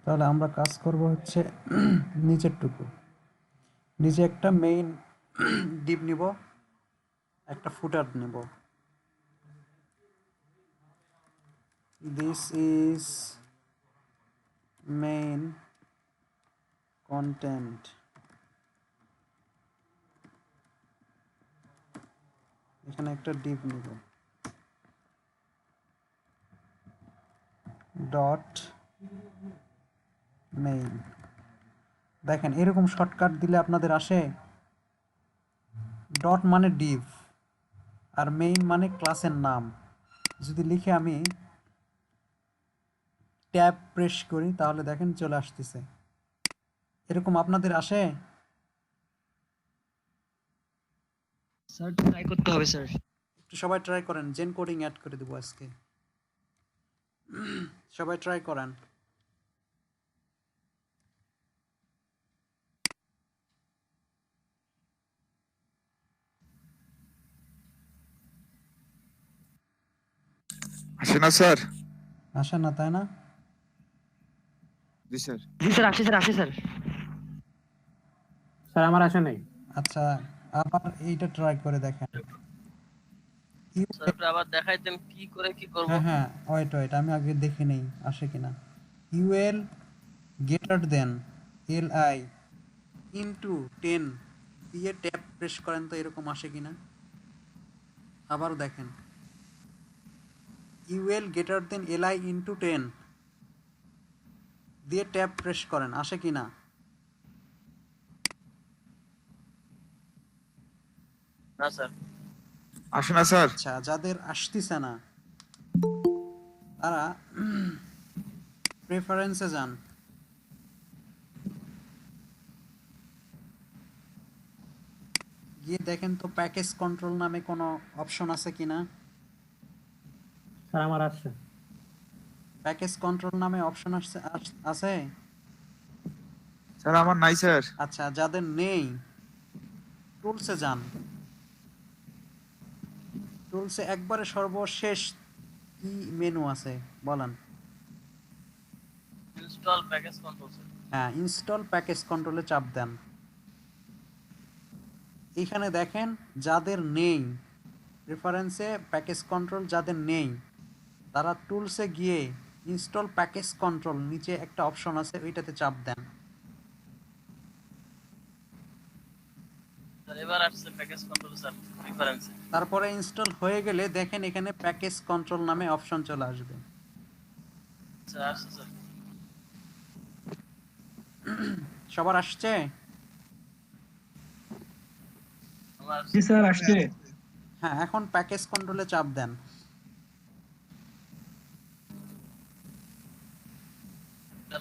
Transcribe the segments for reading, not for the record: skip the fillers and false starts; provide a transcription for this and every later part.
তাহলে আমরা কাজ করব হচ্ছে নিচেরটুকু। নিচে একটা মেইন ডিপ নিব, একটা ফুটার নিব। This is main content. এখানে একটা ডিপ নিব, ডট মেইন। দেখেন এরকম শর্টকাট দিলে আপনাদের আসে। ডট মানে ডিভ আর মেইন মানে ক্লাসের নাম। যদি লিখে আমি ট্যাব প্রেস করি তাহলে দেখেন চলে আসতেছে। এরকম আপনাদের আসে? স্যার ট্রাই করতে হবে স্যার। একটু সবাই ট্রাই করেন, জেন কোডিং অ্যাড করে দেবো আজকে। সবাই ট্রাই করেন। আসে না স্যার? আসে না তাই না? জি স্যার। জি স্যার, আসে স্যার, আসে স্যার। স্যার আমার আসে নাই। আচ্ছা, আবার এইটা ট্রাই করে দেখেন। স্যার আবার দেখাইতেন কি করে কি করব। হ্যাঁ হ্যাঁ, ওয়েট আমি আগে দেখে নেই আসে কিনা। UL greater than LI into 10 দিয়ে ট্যাব প্রেস করেন তো এরকম আসে কিনা। আবার দেখেন UL greater than LI into 10 দিয়ে ট্যাব প্রেস করেন, আসে কিনা। না স্যার। আসে না স্যার? আচ্ছা, যাদের আসতেছে না তারা প্রেফারেন্সে যান। গিয়ে দেখেন তো প্যাকেজ কন্ট্রোল নামে কোনো অপশন আছে কিনা। স্যার আমার আসছে। প্যাকেজ কন্ট্রোল নামে অপশন আছে? স্যার আমার নাই স্যার। আচ্ছা, যাদের নেই টুলসে যান। টুলসে একবারে সর্বশেষ কি মেনু আছে বলেন? Install package control sir. হ্যাঁ, ইনস্টল প্যাকেজ কন্ট্রোলে চাপ দেন। এইখানে দেখেন যাদের নেই প্রেফারেন্সে প্যাকেজ কন্ট্রোল, যাদের নেই তারা টুলসে গিয়ে ইনস্টল প্যাকেজ কন্ট্রোল নিচে একটা অপশন আছে ওইটাতে চাপ দেন। স্যার এবার আসছে প্যাকেজ কন্ট্রোল স্যার প্রেফারেন্সে। তারপরে ইনস্টল হয়ে গেলে দেখেন এখানে প্যাকেজ কন্ট্রোল নামে অপশন চলে আসবে। আচ্ছা আসছে স্যার। সবার আসছে? আমার জি স্যার আসছে। হ্যাঁ, এখন প্যাকেজ কন্ট্রোলে চাপ দেন।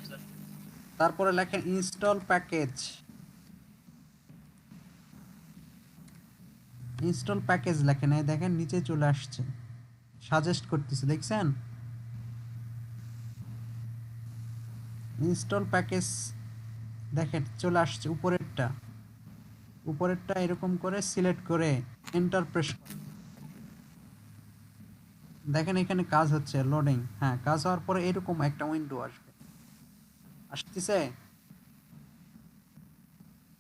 স্যার। তারপরে লেখেন ইনস্টল প্যাকেজ। ইনস্টল প্যাকেজ লেখেন, এই দেখেন নিচে চলে আসছে, সাজেস্ট করতেছে, দেখছেন? ইনস্টল প্যাকেজ দেখেন চলে আসছে। উপরেরটা এরকম করে সিলেক্ট করে এন্টার প্রেস করুন। দেখেন এখানে কাজ হচ্ছে, লোডিং। হ্যাঁ, কাজ হওয়ার পরে এরকম একটা উইন্ডো আসবে, আসতেছে।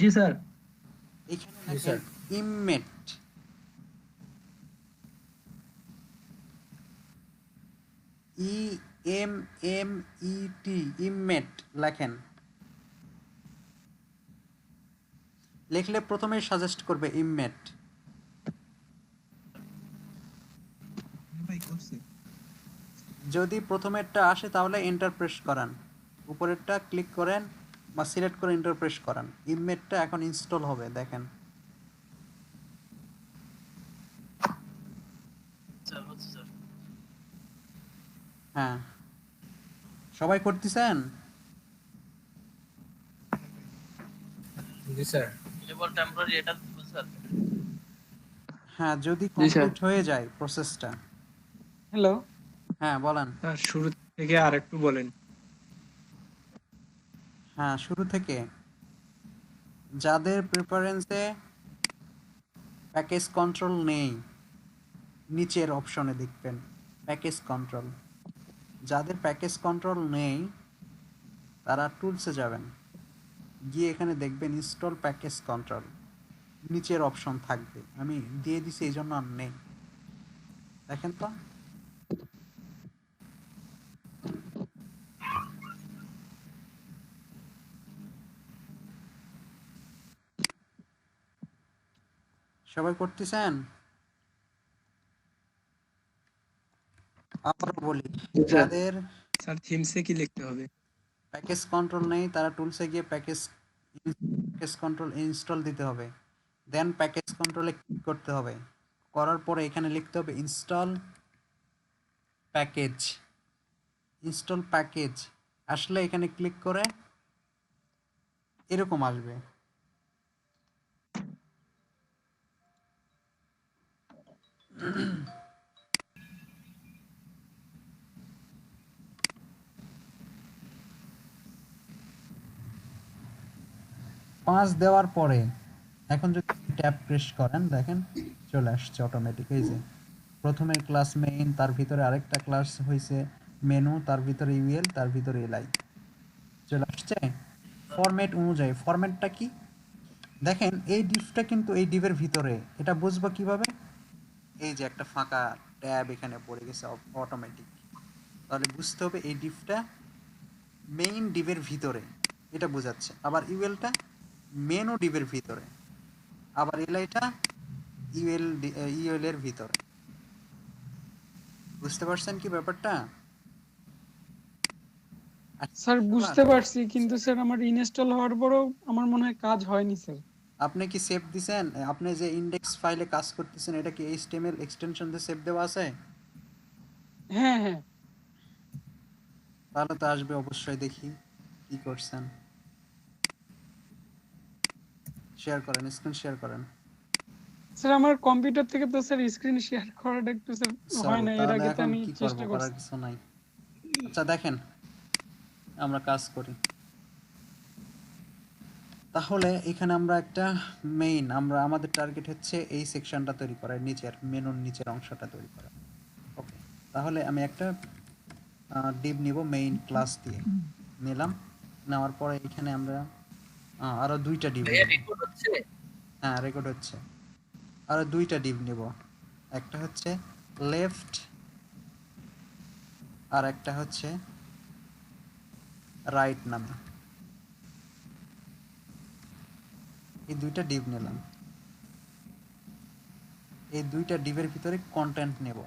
জি স্যার। এখানে দেখেন ইমমেট, ইএমএমইটি, ইমমেট লেখেন। লিখলে প্রথমেই সাজেস্ট করবে ইমমেট। যদি প্রথমেরটা আসে তাহলে এন্টার প্রেস করান, উপরেরটা ক্লিক করেন বা সিলেক্ট করে এন্টার প্রেস করান। ইমমেটটা এখন ইনস্টল হবে, দেখেন। স্যার হচ্ছে স্যার। হ্যাঁ, সবাই করতেছেন? জি স্যার। এবার টেম্পোরারি এটা দিব স্যার। হ্যাঁ, যদি কমপ্লিট হয়ে যায় প্রসেসটা। হ্যালো হ্যাঁ বলেন। স্যার, শুরু থেকে আর একটু বলেন। হ্যাঁ, শুরু থেকে। যাদের প্রেফারেন্সে প্যাকেজ কন্ট্রোল নেই নিচের অপশনে দেখবেন প্যাকেজ কন্ট্রোল। যাদের প্যাকেজ কন্ট্রোল নেই তারা টুলসে যাবেন, গিয়ে এখানে দেখবেন ইনস্টল প্যাকেজ কন্ট্রোল, নিচের অপশন থাকবে, আমি দিয়ে দিছি এই জন্য আর নেই, দেখেন তো। সবাই করতেছেন? আবারও বলি, যাদের স্যার থিমসে কি লিখতে হবে? প্যাকেজ কন্ট্রোল নেই তারা টুলসে গিয়ে প্যাকেজ কন্ট্রোল ইনস্টল দিতে হবে, দেন প্যাকেজ কন্ট্রোলে ক্লিক করতে হবে, করার পরে এখানে লিখতে হবে ইনস্টল প্যাকেজ। ইনস্টল প্যাকেজ আসলে এখানে ক্লিক করে এরকম আসবে। পাঁচ দেওয়ার পরে এখন যদি ট্যাব প্রেস করেন দেখেন চলে আসছে অটোমেটিক। এই যে প্রথমে ক্লাস মেইন, তার ভিতরে আরেকটা ক্লাস হয়েছে মেনু, তার ভিতরে ইউএল, তার ভিতরে এলআই চলে আসছে ফরম্যাট অনুযায়ী। ফরম্যাটটা কি দেখেন, এই ডিভটা কিন্তু এই ডিভের ভিতরে, এটা বুঝবো কিভাবে? এই যে একটা ফাঁকা ট্যাব এখানে পড়ে গেছে অটোমেটিক, তাহলে বুঝতে হবে এই ডিভটা মেইন ডিভের ভিতরে, এটা বোঝাচ্ছে। আবার ইউএলটা মেনু ডিভের ভিতরে, আবার এলআইটা ইউএল এর ভিতরে। বুঝতে পারছেন কি ব্যাপারটা? স্যার বুঝতে পারছি, কিন্তু স্যার আমার ইনস্টল হওয়ার পরেও আমার মনে হয় কাজ হয়নি স্যার। আপনি কি সেভ দিছেন? আপনি যে ইন্ডেক্স ফাইলে কাজ করতেছেন এটা কি এইচটিএমএল এক্সটেনশন দিয়ে সেভ দেওয়া আছে? হ্যাঁ হ্যাঁ তাহলে তো আসবে অবশ্যই, দেখি কি করছেন। শেয়ার করেন, স্ক্রিন শেয়ার করেন। স্যার আমার কম্পিউটার থেকে তো স্যার স্ক্রিন শেয়ার করাটা একটু স্যার হয় না, এর তাহলে আগে তো এখন আমি কি করব, চেষ্টা করার করছি। কিছু নাই। আচ্ছা দেখেন আমরা কাজ করি, তাহলে এখানে আমরা একটা মেইন, আমাদের টার্গেট হচ্ছে এই সেকশনটা তৈরি করা, নিচের মেনুর নিচের অংশটা তৈরি করা। ওকে, তাহলে আমি একটা ডিভ নিব মেইন ক্লাস দিয়ে, নিলাম। নেওয়ার পরে এখানে আমরা আরো দুইটা ডিভ ভাইয়া নেব। রেকর্ড হচ্ছে? হ্যাঁ রেকর্ড হচ্ছে। আরো দুইটা ডিভ নেব, একটা হচ্ছে লেফট আর একটা হচ্ছে রাইট নামে। এই দুইটা ডিভ নিলাম, এই দুইটা ডিভের ভিতরে কন্টেন্ট নেব।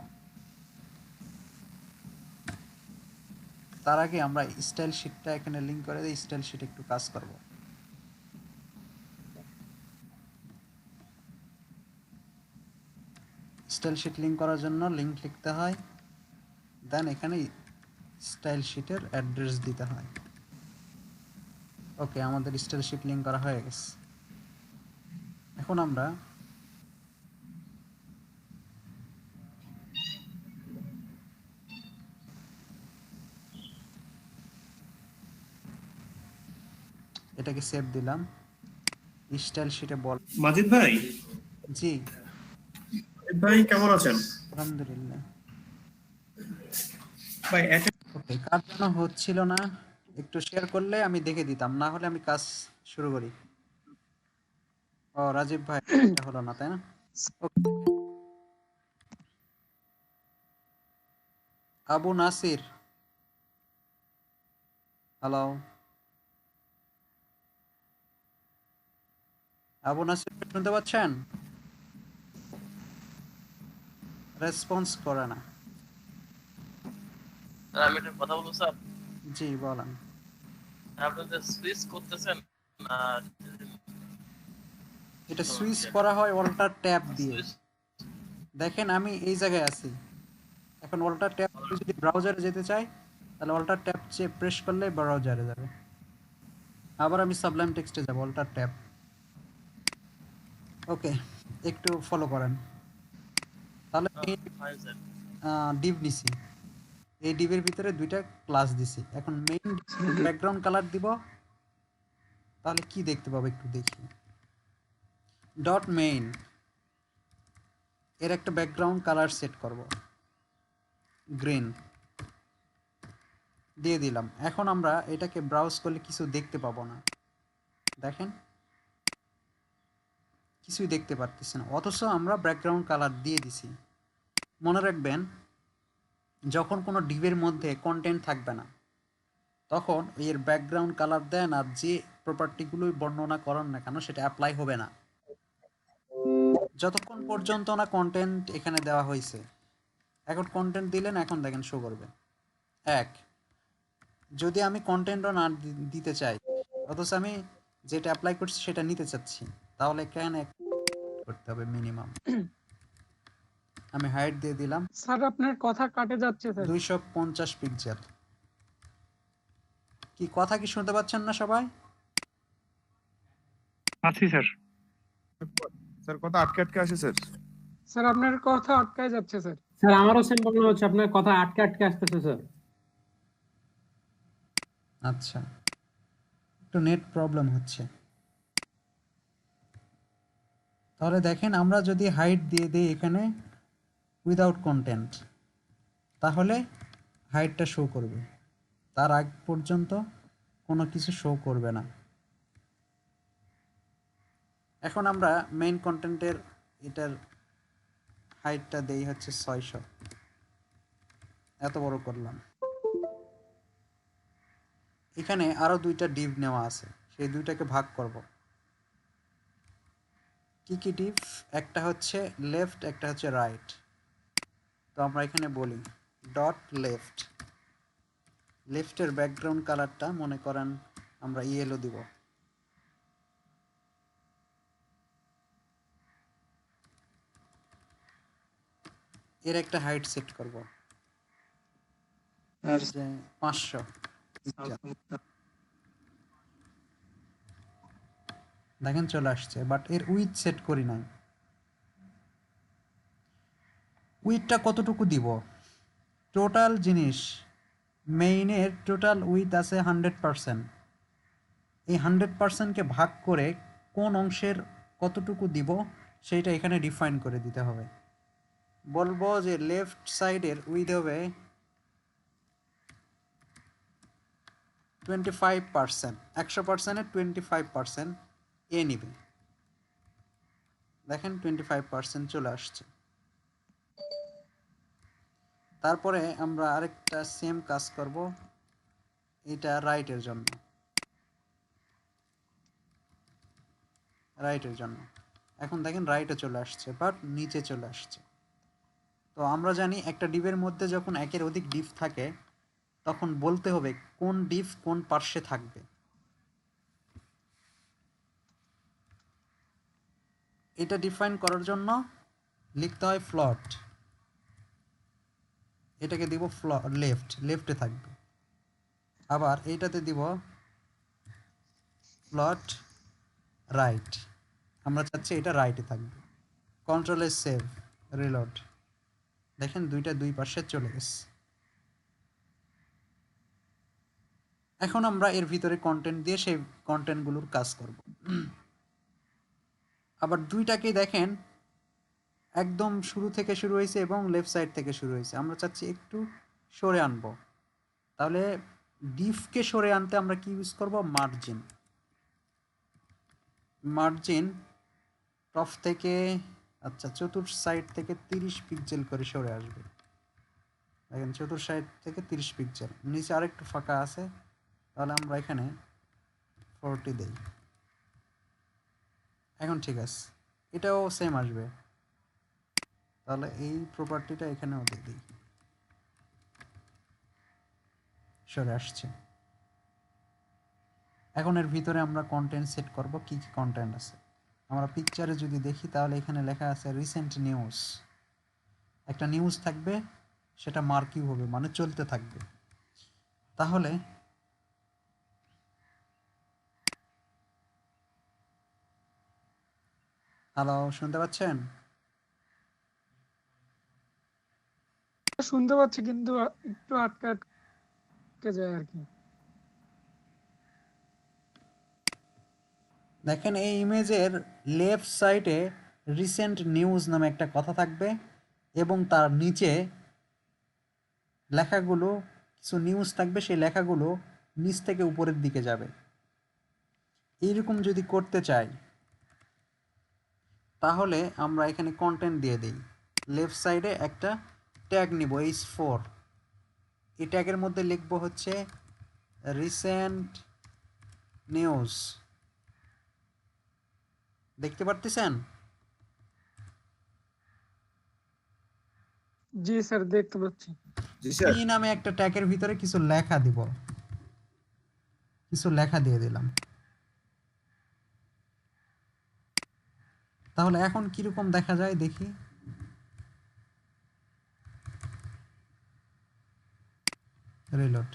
তার আগে আমরা স্টাইল শিটটা এখানে লিংক করে দিই, স্টাইল শিট একটু কাজ করব। স্টাইল শিট লিংক করার জন্য লিংক লিখতে হয়, দেন এখানে স্টাইল শিটের অ্যাড্রেস দিতে হয়। ওকে, আমাদের স্টাইল শিট লিংক করা হয়ে গেছে। এখন আমরা এটাকে সেভ দিলাম, স্টাইল শিটে বল। মাজিদ ভাই, জি ভাই কেমন আছেন? আলহামদুলিল্লাহ। ভাই ওকে, কার জন্য হচ্ছিল না একটু শেয়ার করলে আমি দেখে দিতাম, না হলে আমি কাজ শুরু করি। ও রাজীব ভাই, এটা হলো না তাই না? Okay. আবু নাসির, হ্যালো আবু নাসির, শুনতে পাচ্ছেন? রেসপন্স করে না। স্যার আমি একটা কথা বলবো স্যার। জি বলেন। আপনি যে সুইচ করতেছেন না, এটা সুইচ করা হয় অল্টার ট্যাব দিয়ে। সুইচ দেখেন আমি এই জায়গায় আছি, এখন অল্টার ট্যাব যদি ব্রাউজারে যেতে চাই তাহলে অল্টার ট্যাব প্রেস করলে ব্রাউজারে যাবে। আবার আমি সাবলাইম টেক্সটে যাব, অল্টার ট্যাব। ওকে, একটু ফলো করেন। তাহলে ফাইন স্যার। ডিভ নিছি, এই ডিভের ভিতরে দুইটা ক্লাস দিছি। এখন মেইন ব্যাকগ্রাউন্ড কালার দিব, তাহলে কি দেখতে পাবো একটু দেখি। ডট মেইন এর একটা ব্যাকগ্রাউন্ড কালার সেট করব, গ্রিন। দিয়ে দিলাম। এখন আমরা এটাকে ব্রাউজ করলে কিছু দেখতে পাবো না, দেখেন কিছুই দেখতে পারতেছি না, অথচ আমরা ব্যাকগ্রাউন্ড কালার দিয়ে দিছি। মনে রাখবেন, যখন কোনো ডিভের মধ্যে কন্টেন্ট থাকবে না তখন এর ব্যাকগ্রাউন্ড কালার দেন আর যে প্রপার্টিগুলোই বর্ণনা করেন না কেন সেটা অ্যাপ্লাই হবে না যতক্ষণ পর্যন্ত না কন্টেন্ট এখানে দেওয়া হয়েছে। এখন কন্টেন্ট দিলেন, এখন দেখেন শো করবে। এক, যদি আমি কন্টেন্টও না দিতে চাই অথচ আমি যেটা অ্যাপ্লাই করছি সেটা নিতে চাচ্ছি, তাহলে এখানে করতে হবে মিনিমাম। আমি হাইট দিয়ে দিলাম স্যার আপনার কথা কাটে যাচ্ছে স্যার। 250 পিক্সেল। কি কথা কি শুনতে পাচ্ছেন না সবাই? আছি স্যার। স্যার কথা আটকে আটকে আসে স্যার। স্যার আপনার কথা আটকায় যাচ্ছে স্যার। স্যার আমারও সেম প্রবলেম হচ্ছে, আপনার কথা আটকে আটকে আসতেছে স্যার। আচ্ছা, একটু নেট প্রবলেম হচ্ছে। তাহলে দেখেন, আমরা যদি হাইট দিয়ে দিই এখানে উইদাউট কন্টেন্ট, তাহলে হাইটটা শো করবে, তার আগ পর্যন্ত কোনো কিছু শো করবে না। এখন আমরা মেইন কন্টেন্টের এটার হাইটটা দেই হচ্ছে 600, এত বড় করলাম। এখানে আরো দুইটা ডিভ নেওয়া আছে, সেই দুইটাকে ভাগ করব। কি কি ডিভ? একটা হচ্ছে লেফট, একটা হচ্ছে রাইট। তো আমরা এখানে বলি ডট লেফট। লেফটের ব্যাকগ্রাউন্ড কালারটা মনে করেন আমরা ইয়েলো দিব। এর একটা হাইট সেট করব আর যে 500 পিক্সেল। দেখেন চলে আসছে, বাট এর উইথ সেট করি নাই। উইথটা কতটুকু দিব? টোটাল জিনিস মেইনের টোটাল উইথ আছে 100%। এই 100%কে ভাগ করে কোন অংশের কতটুকু দিব সেইটা এখানে ডিফাইন করে দিতে হবে। বলবো যে লেফট সাইডের উইথ হবে 25%, 100%-এর 25% এ নিবে। দেখেন 25% চলে আসছে। তারপরে আমরা আরেকটা সেম কাজ করব, এটা রাইটের জন্য। রাইটের জন্য এখন দেখেন রাইটে চলে আসছে, বাট নিচে চলে আসছে। তো আমরা জানি একটা ডিভের মধ্যে যখন একের অধিক ডিভ থাকে তখন বলতে হবে কোন ডিভ কোন পার্শ্বে থাকবে। এটা ডিফাইন করার জন্য লিখতে হয় ফ্লট। এটাকে দিব লেফট, লেফটে থাকবে। আবার এইটাতে দিব ফ্লট রাইট, আমরা চাচ্ছি এটা রাইটে থাকবে। কন্ট্রোলে সেভ, রিলোড। দেখেন দুইটা দুই পাশে চলে গেছে। এখন আমরা এর ভিতরে কন্টেন্ট দিয়ে সেই কন্টেন্টগুলোর কাজ করব। আবার দুইটাকেই দেখেন একদম শুরু থেকে শুরু হয়েছে এবং লেফট সাইড থেকে শুরু হয়েছে। আমরা চাচ্ছি একটু সরে আনবো, তাহলে ডিফকে সরে আনতে আমরা কি ইউজ করব? মার্জিন। মার্জিন টপ থেকে, আচ্ছা চতুর্থ সাইড থেকে 30 পিক্সেল করে সরে আসবে। দেখেন চতুর্থ সাইড থেকে 30 পিক্সেল। নিচে আরেকটু ফাঁকা আছে, তাহলে আমরা এখানে 40 দেই। এখন ঠিক আছে, এটাও সেম আসবে, তাহলে এই প্রপার্টিটা এখানেও দিয়ে দিই, সরে আসছে। এখন এর ভিতরে আমরা কন্টেন্ট সেট করব। কি কি কন্টেন্ট আছে আমরা পিকচারে যদি দেখি তাহলে এখানে লেখা আছে রিসেন্ট নিউজ। একটা নিউজ থাকবে, সেটা মার্কিউ হবে মানে চলতে থাকবে। তাহলে হ্যালো, শুনতে পাচ্ছেন? শুনতে পাচ্ছি কিন্তু একটু আটকে আটকে যায় আর কি। দেখেন এই ইমেজের লেফট সাইডে রিসেন্ট নিউজ নামে একটা কথা থাকবে এবং তার নিচে লেখাগুলো কিছু নিউজ থাকবে, সেই লেখাগুলো নিচ থেকে উপরের দিকে যাবে। এইরকম যদি করতে চাই তাহলে আমরা এখানে কন্টেন্ট দিয়ে দিই। লেফট সাইডে একটা ট্যাগ নিব H4, এই ট্যাগের মধ্যে লিখব হচ্ছে রিসেন্ট নিউজ। দেখতে পারতেছেন? জি স্যার, দেখতে পাচ্ছি। জি স্যার। পি নামে একটা ট্যাগের ভিতরে কিছু লেখা দিব, কিছু লেখা দিয়ে দিলাম। তাহলে এখন কিরকম দেখা যায় দেখি। রিলোড।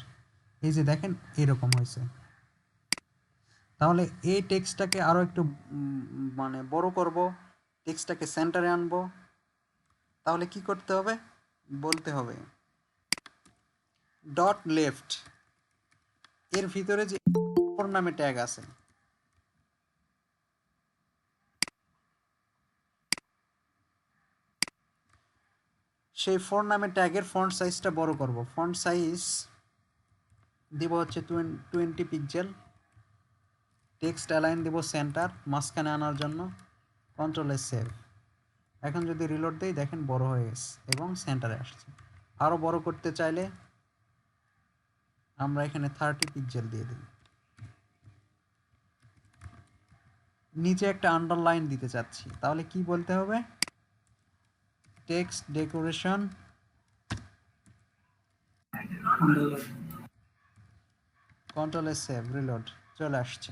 এই যে দেখেন এরকম হয়েছে। তাহলে এই টেক্সটটাকে আরো একটু মানে বড় করব, টেক্সটটাকে সেন্টারে আনবো। তাহলে কি করতে হবে? বলতে হবে ডট লেফট, এর ভিতরে যে ফর নামে ট্যাগ আছে, সেই ফর নামে ট্যাগের ফন্ট সাইজটা বড় করব। ফন্ট সাইজ দিব হচ্ছে 20 পিক্সেল। টেক্সট অ্যালাইন দিব সেন্টার, মাঝখানে আনার জন্য কন্ট্রোল সেভ। এখন যদি রিলোড দেই দেখেন বড় হয়ে গেছে এবং সেন্টারে আসছে। আরও বড় করতে চাইলে আমরা এখানে 30 পিক্সেল দিয়ে দিই। নিচে একটা আন্ডারলাইন দিতে চাচ্ছি, তাহলে কি বলতে হবে? Text decoration control save, reload, চলে আসছে।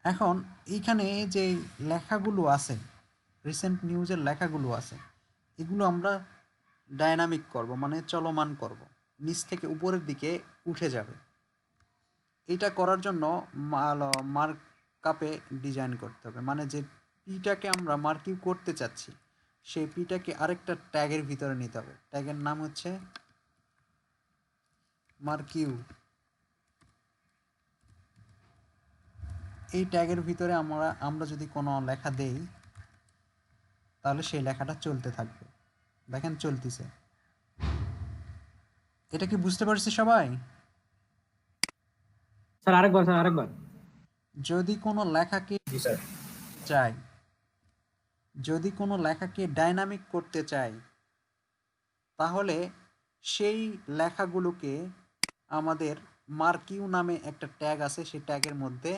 এখন এইখানে যে লেখাগুলো আছে, রিসেন্ট নিউজের লেখাগুলো আছে, এগুলো আমরা ডায়নামিক করব, মানে চলমান করব, নিচ থেকে উপরের দিকে উঠে যাবে। এটা করার জন্য মার্কআপে ডিজাইন করতে হবে, মানে যে পিটাকে আমরা মার্কিউ করতে চাচ্ছি সেই পিটাকে আরেকটা ট্যাগের ভিতরে নিতে হবে। ট্যাগের নাম হচ্ছে মার্কিউ। এই ট্যাগের ভিতরে আমরা যদি কোনো লেখা দেই তাহলে সেই লেখাটা চলতে থাকবে। দেখেন চলতেছে। এটা কি বুঝতে পারছি সবাই? স্যার আরেকবার, স্যার আরেকবার। যদি কোনো লেখাকে জি স্যার। চাই, যদি কোনো লেখাকে ডাইনামিক করতে চাই, তাহলে সেই লেখাগুলোকে আমাদের মার্কিউ নামে একটা ট্যাগ আছে, সেই ট্যাগের মধ্যে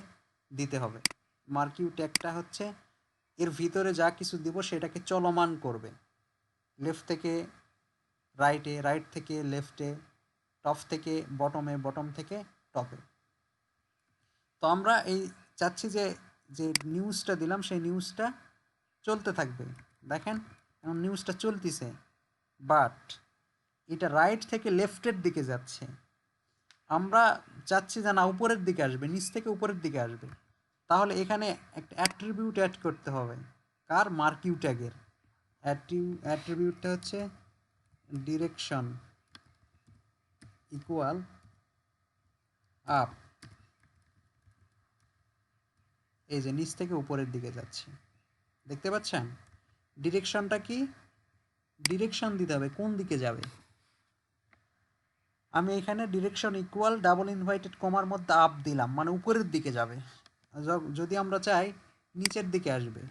দিতে হবে। মার্কিউ ট্যাগটা হচ্ছে এর ভিতরে যা কিছু দিব সেটাকে চলমান করবে, লেফট থেকে রাইটে, রাইট থেকে লেফটে, টপ থেকে বটমে, বটম থেকে টপে। তো আমরা এই চাচ্ছি যে যে নিউজটা দিলাম সেই নিউজটা চলতে থাকবে। দেখেন এখন নিউজটা চলতেছে, বাট এটা রাইট থেকে লেফটের দিকে যাচ্ছে। আমরা চাচ্ছি যে না উপরের দিকে আসবে, নিচ থেকে উপরের দিকে আসবে। তাহলে এখানে একটা অ্যাট্রিবিউট অ্যাড করতে হবে। কার? মার্কিউ ট্যাগের। অ্যাট্রিবিউটটা হচ্ছে ডিরেকশন ইকুয়াল আপ। এই যে নিচ থেকে উপরের দিকে যাচ্ছে, দেখতে পাচ্ছেন? ডিরেকশনটা কি? ডিরেকশন দিতে হবে কোন দিকে যাবে। আমি এখানে ডিরেকশন ইকুয়াল ডাবল ইনভাইটেড কমার মধ্যে আপ দিলাম, মানে উপরের দিকে যাবে। যদি আমরা চাই নিচের দিকে আসবে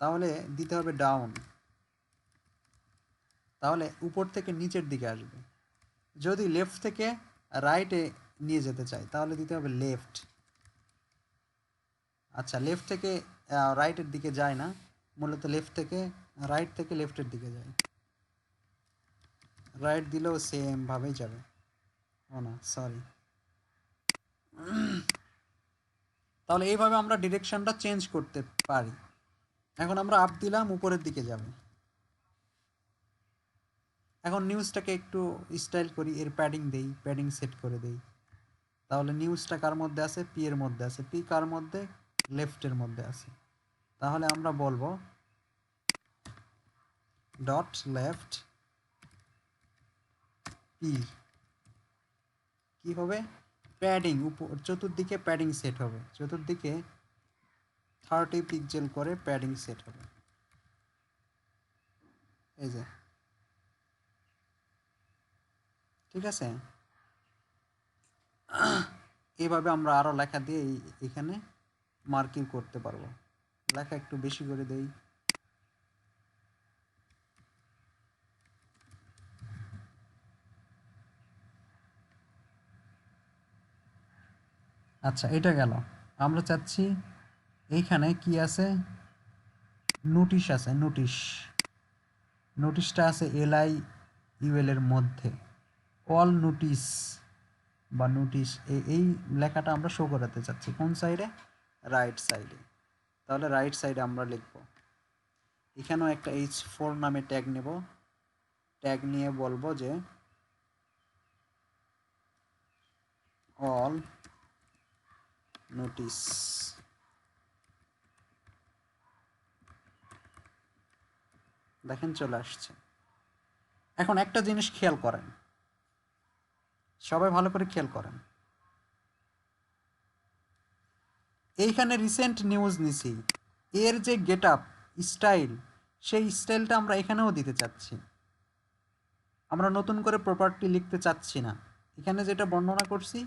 তাহলে দিতে হবে ডাউন, তাহলে উপর থেকে নিচের দিকে আসবে। যদি লেফট থেকে রাইটে নিয়ে যেতে চাই তাহলে দিতে হবে লেফট। আচ্ছা, লেফট থেকে রাইটের দিকে যায় না, মূলত লেফট থেকে রাইট থেকে লেফটের দিকে যায়। রাইট দিলেও সেম ভাবেই যাবে। ও না, সরি। তাহলে এইভাবে আমরা ডিরেকশনটা চেঞ্জ করতে পারি। এখন আমরা আপ দিলাম, উপরের দিকে যাবে। এখন নিউজটাকে একটু স্টাইল করি, এর প্যাডিং দেই, প্যাডিং সেট করে দেই। তাহলে নিউজটা কার মধ্যে আছে? পি এর মধ্যে আছে। পি কার মধ্যে? লেফটের মধ্যে আছে। তাহলে আমরা বলবো ডট লেফট পি। কি হবে? প্যাডিং চতুর্দিকে প্যাডিং সেট হবে, চতুর্দিকে 30 পিক্সেল করে প্যাডিং সেট হবে। এই যে ঠিক আছে, এইভাবে আমরা আরো লেখা দিয়ে এখানে মার্কিং করতে পারবো। লেখা একটু বেশি করে দেই। আচ্ছা, এটা গেল। আমরা চাচ্ছি এইখানে কি আছে, নোটিশ আছে, নোটিশটা আছে এলআই ইউএল এর মধ্যে। অল নোটিশ বা নোটিশ এই লেখাটা আমরা শো করাতে চাচ্ছি কোন সাইডে, রাইট সাইডে। তাহলে রাইট সাইডে আমরা লিখব, এখানেও একটা H4 নামে ট্যাগ নেব। ট্যাগ নিয়ে বলবো যে অল নোটিশ। দেখেন চলে আসছে। এখন একটা জিনিস খেয়াল করেন, সবাই ভালো করে খেয়াল করেন। এইখানে রিসেন্ট নিউজ নিছি, এর যে গেট আপ স্টাইল, সেই স্টাইলটা আমরা এখানেও দিতে চাচ্ছি। আমরা নতুন করে প্রপার্টি লিখতে চাচ্ছি না, এখানে যেটা বর্ণনা করছি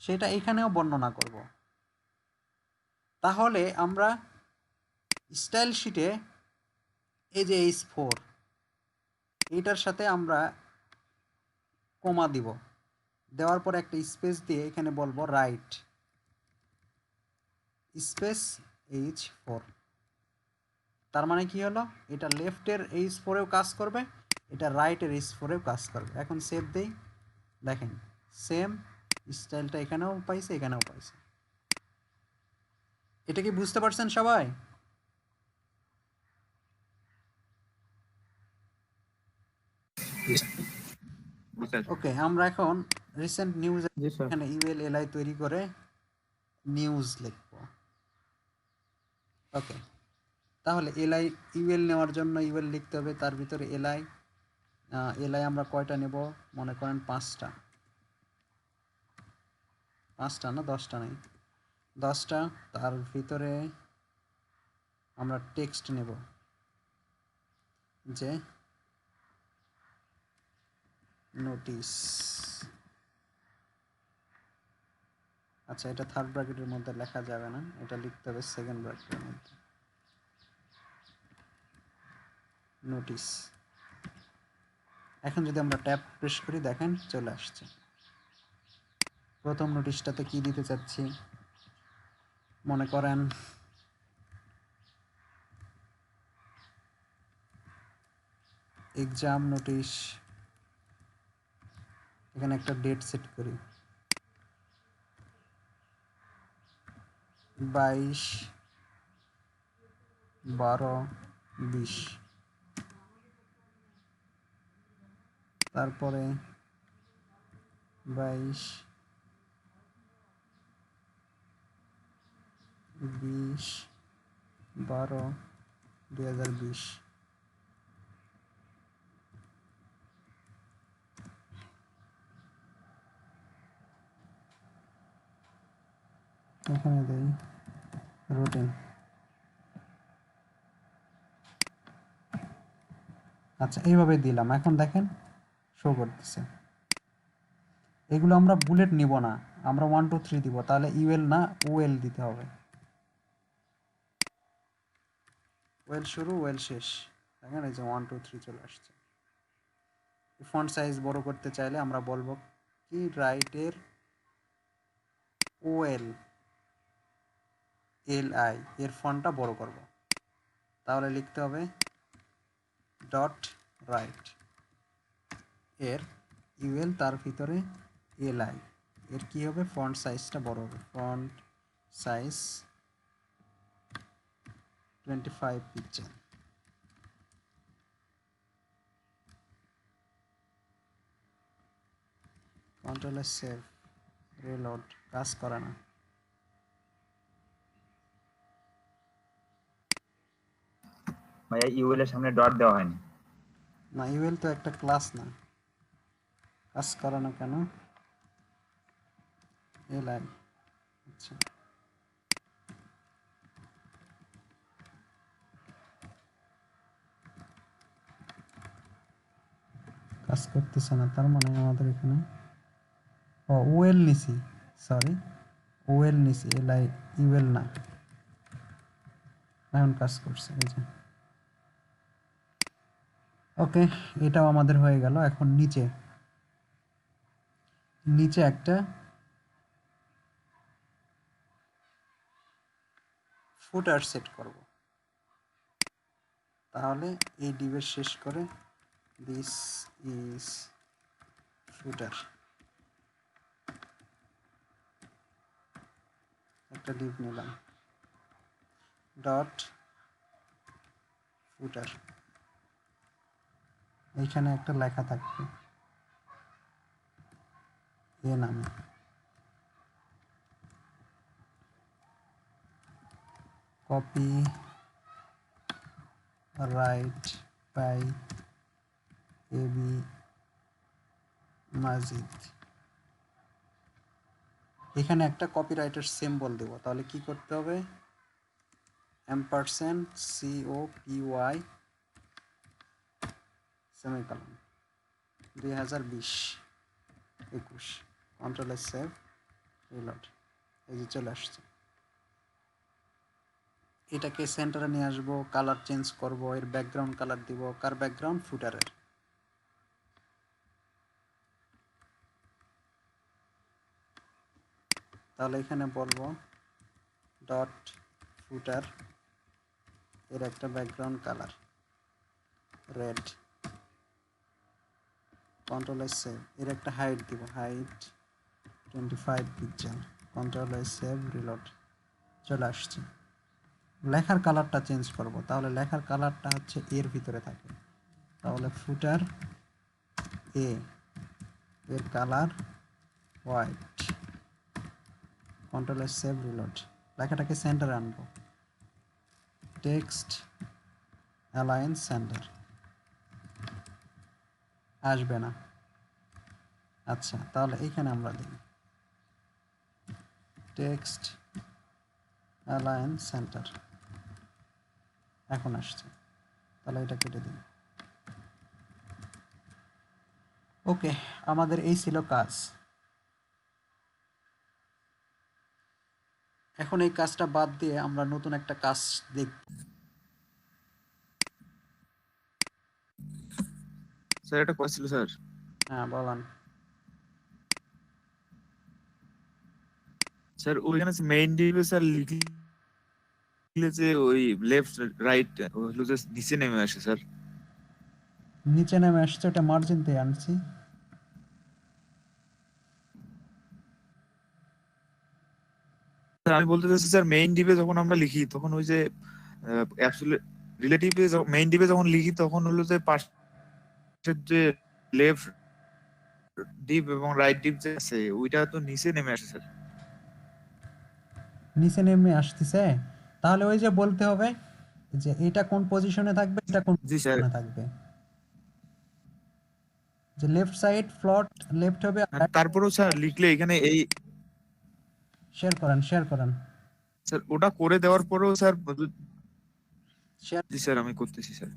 সেটা এখানেও বর্ণনা করব। তাহলে আমরা স্টাইল শিটে এই যে H4 এইটার সাথে আমরা কমা দিব, দেওয়ার পর একটা স্পেস দিয়ে এখানে বলবো রাইট স্পেস H4। তার মানে কি হলো, এটা লেফটের H4 এও কাজ করবে, এটা রাইটের H4 এও কাজ করবে। এখন সেভ দেই, দেখেন সেম স্টাইলটা এখানেও পাইছে, এখানেও পাইছে। এটা কি বুঝতে পারছেন সবাই? ওকে, আমরা এখন রিসেন্ট নিউজ জি স্যার। এখানে ইউএল এলআই তৈরি করে নিউজ লিখব। ওকে, তাহলে এলআই ইউএল নেওয়ার জন্য ইউএল লিখতে হবে, তার ভিতরে এলআই আমরা কয়টা নেব, মনে করেন 5টা না 10টা নেই, 10টা। তার ভিতরে আমরা টেক্সট নেব যে নোটিশ। আচ্ছা, এটা থার্ড ব্র্যাকেটের মধ্যে লেখা যাবে না, এটা লিখতে হবে সেকেন্ড ব্র্যাকেটের মধ্যে, নোটিশ। এখন যদি আমরা ট্যাব প্রেস করি, দেখেন চলে আসছে। প্রথম নোটিশটাতে কি দিতে চাচ্ছি, মনে করেন এক্সাম নোটিশ। এখানে একটা ডেট সেট করি, 22/12/20। তারপরে 22/20/12/20। এখানে দেই রুটিন। আচ্ছা, এইভাবে দিলাম। এখন দেখেন শো করতেছে। এগুলো আমরা বুলেট নিব না, আমরা 1 2 3 দিব, তাহলে ইউএল না ওএল দিতে হবে। ওয়েল শুরু ওয়েল শেষ, দেখেন এই যে 1 2 3 চলে আসছে। ফন্ট সাইজ বড় করতে চাইলে আমরা বলবো কি রাইটের ওএল এলআই এর ফন্টটা বড় করব, তাহলে লিখতে হবে ডট রাইট এর ইউএল, তার ভিতরে এলআই এর কি হবে, ফন্ট সাইজটা বড় হবে, font size 25 pixel. Control S save, reload, কাজ করে না। ভাইয়া ইউএল এর সামনে ডট দেওয়া হয়নি। না, ইউএল তো একটা ক্লাস না, কাজ করে না কেন, এলআই। আচ্ছা, কাজ কাজ করতেছে না, তার মানে আমাদের এখানে ওয়েল নিছি, সরি ওয়েল নিছি, এলাই ইউএল না, এখন কাজ করছে এই যে। ওকে, এটাও আমাদের হয়ে গেল। এখন নিচে নিচে একটা ফুটার সেট করব, তাহলে এই ডিভের শেষ করে দিস ইজ ফুটার, একটা ডিভ নিলাম, ডট ফুটার, এইখানে একটা লেখা থাকবে এ নামে, কপি রাইট বাই এবি মাজিদ। এখানে একটা কপিরাইটের সিম্বল দেব, তাহলে কি করতে হবে, এম্পারসেন্ট COPY semicolon 2020-21, control S save reload, এই যে চলে আসছে। এটাকে সেন্টারে নিয়ে আসবো, কালার চেঞ্জ করব, এর ব্যাকগ্রাউন্ড কালার দিব, কার ব্যাকগ্রাউন্ড, ফুটারের। তাহলে এখানে বলবো ডট ফুটার, এর একটা background colour red, control S save, এর একটা হাইট দিব, height 25 pixel, control S save reload, চলে আসছে। লেখার কালারটা চেঞ্জ করব, তাহলে লেখার কালারটা হচ্ছে এর ভিতরে থাকে, তাহলে ফুটার এ এর colour white, control S save reload, লেখাটাকে সেন্টারে আনবো, টেক্সট অ্যালাইন সেন্টার, আসবে না। আচ্ছা, তাহলে এইখানে আমরা দিই টেক্সট অ্যালাইন সেন্টার, এখন আসছে, তাহলে এটা কেটে দিই। ওকে, আমাদের এই ছিল কাজ। এখন এই কাজটা বাদ দিয়ে আমরা নতুন একটা কাজ দেখব। স্যার এটা কথা ছিল স্যার। হ্যাঁ বলেন। স্যার ওইখানে মেইন ডিভে স্যার লিখলে যে ওই লেফট রাইট হলো যে নিচে নেমে আসে স্যার। নিচে নেমে আসছে, ওটা মার্জিন দিয়ে আনছি। স্যার আমি বলতে চাচ্ছি স্যার মেইন ডিভে যখন আমরা লিখি তখন ওই যে অ্যাবসলিউট রিলেটিভে মেইন ডিভে যখন লিখি তখন হলো যে পাশের যে লেফট ডিভ এবং রাইট ডিভ যে আছে ওইটা তো নিচে নেমে আসে স্যার। নিচে নেমে আসতেছে, তাহলে ওই যে বলতে হবে যে এটা কোন পজিশনে থাকবে, এটা কোন জি স্যার। পজিশনে থাকবে, যে লেফট সাইড ফ্লট লেফট হবে। তারপরেও স্যার লিখলে এখানে এই শেয়ার করেন, শেয়ার করেন, স্যার ওটা করে দেওয়ার পরেও স্যার শেয়ার। জি স্যার আমি করতেছি স্যার।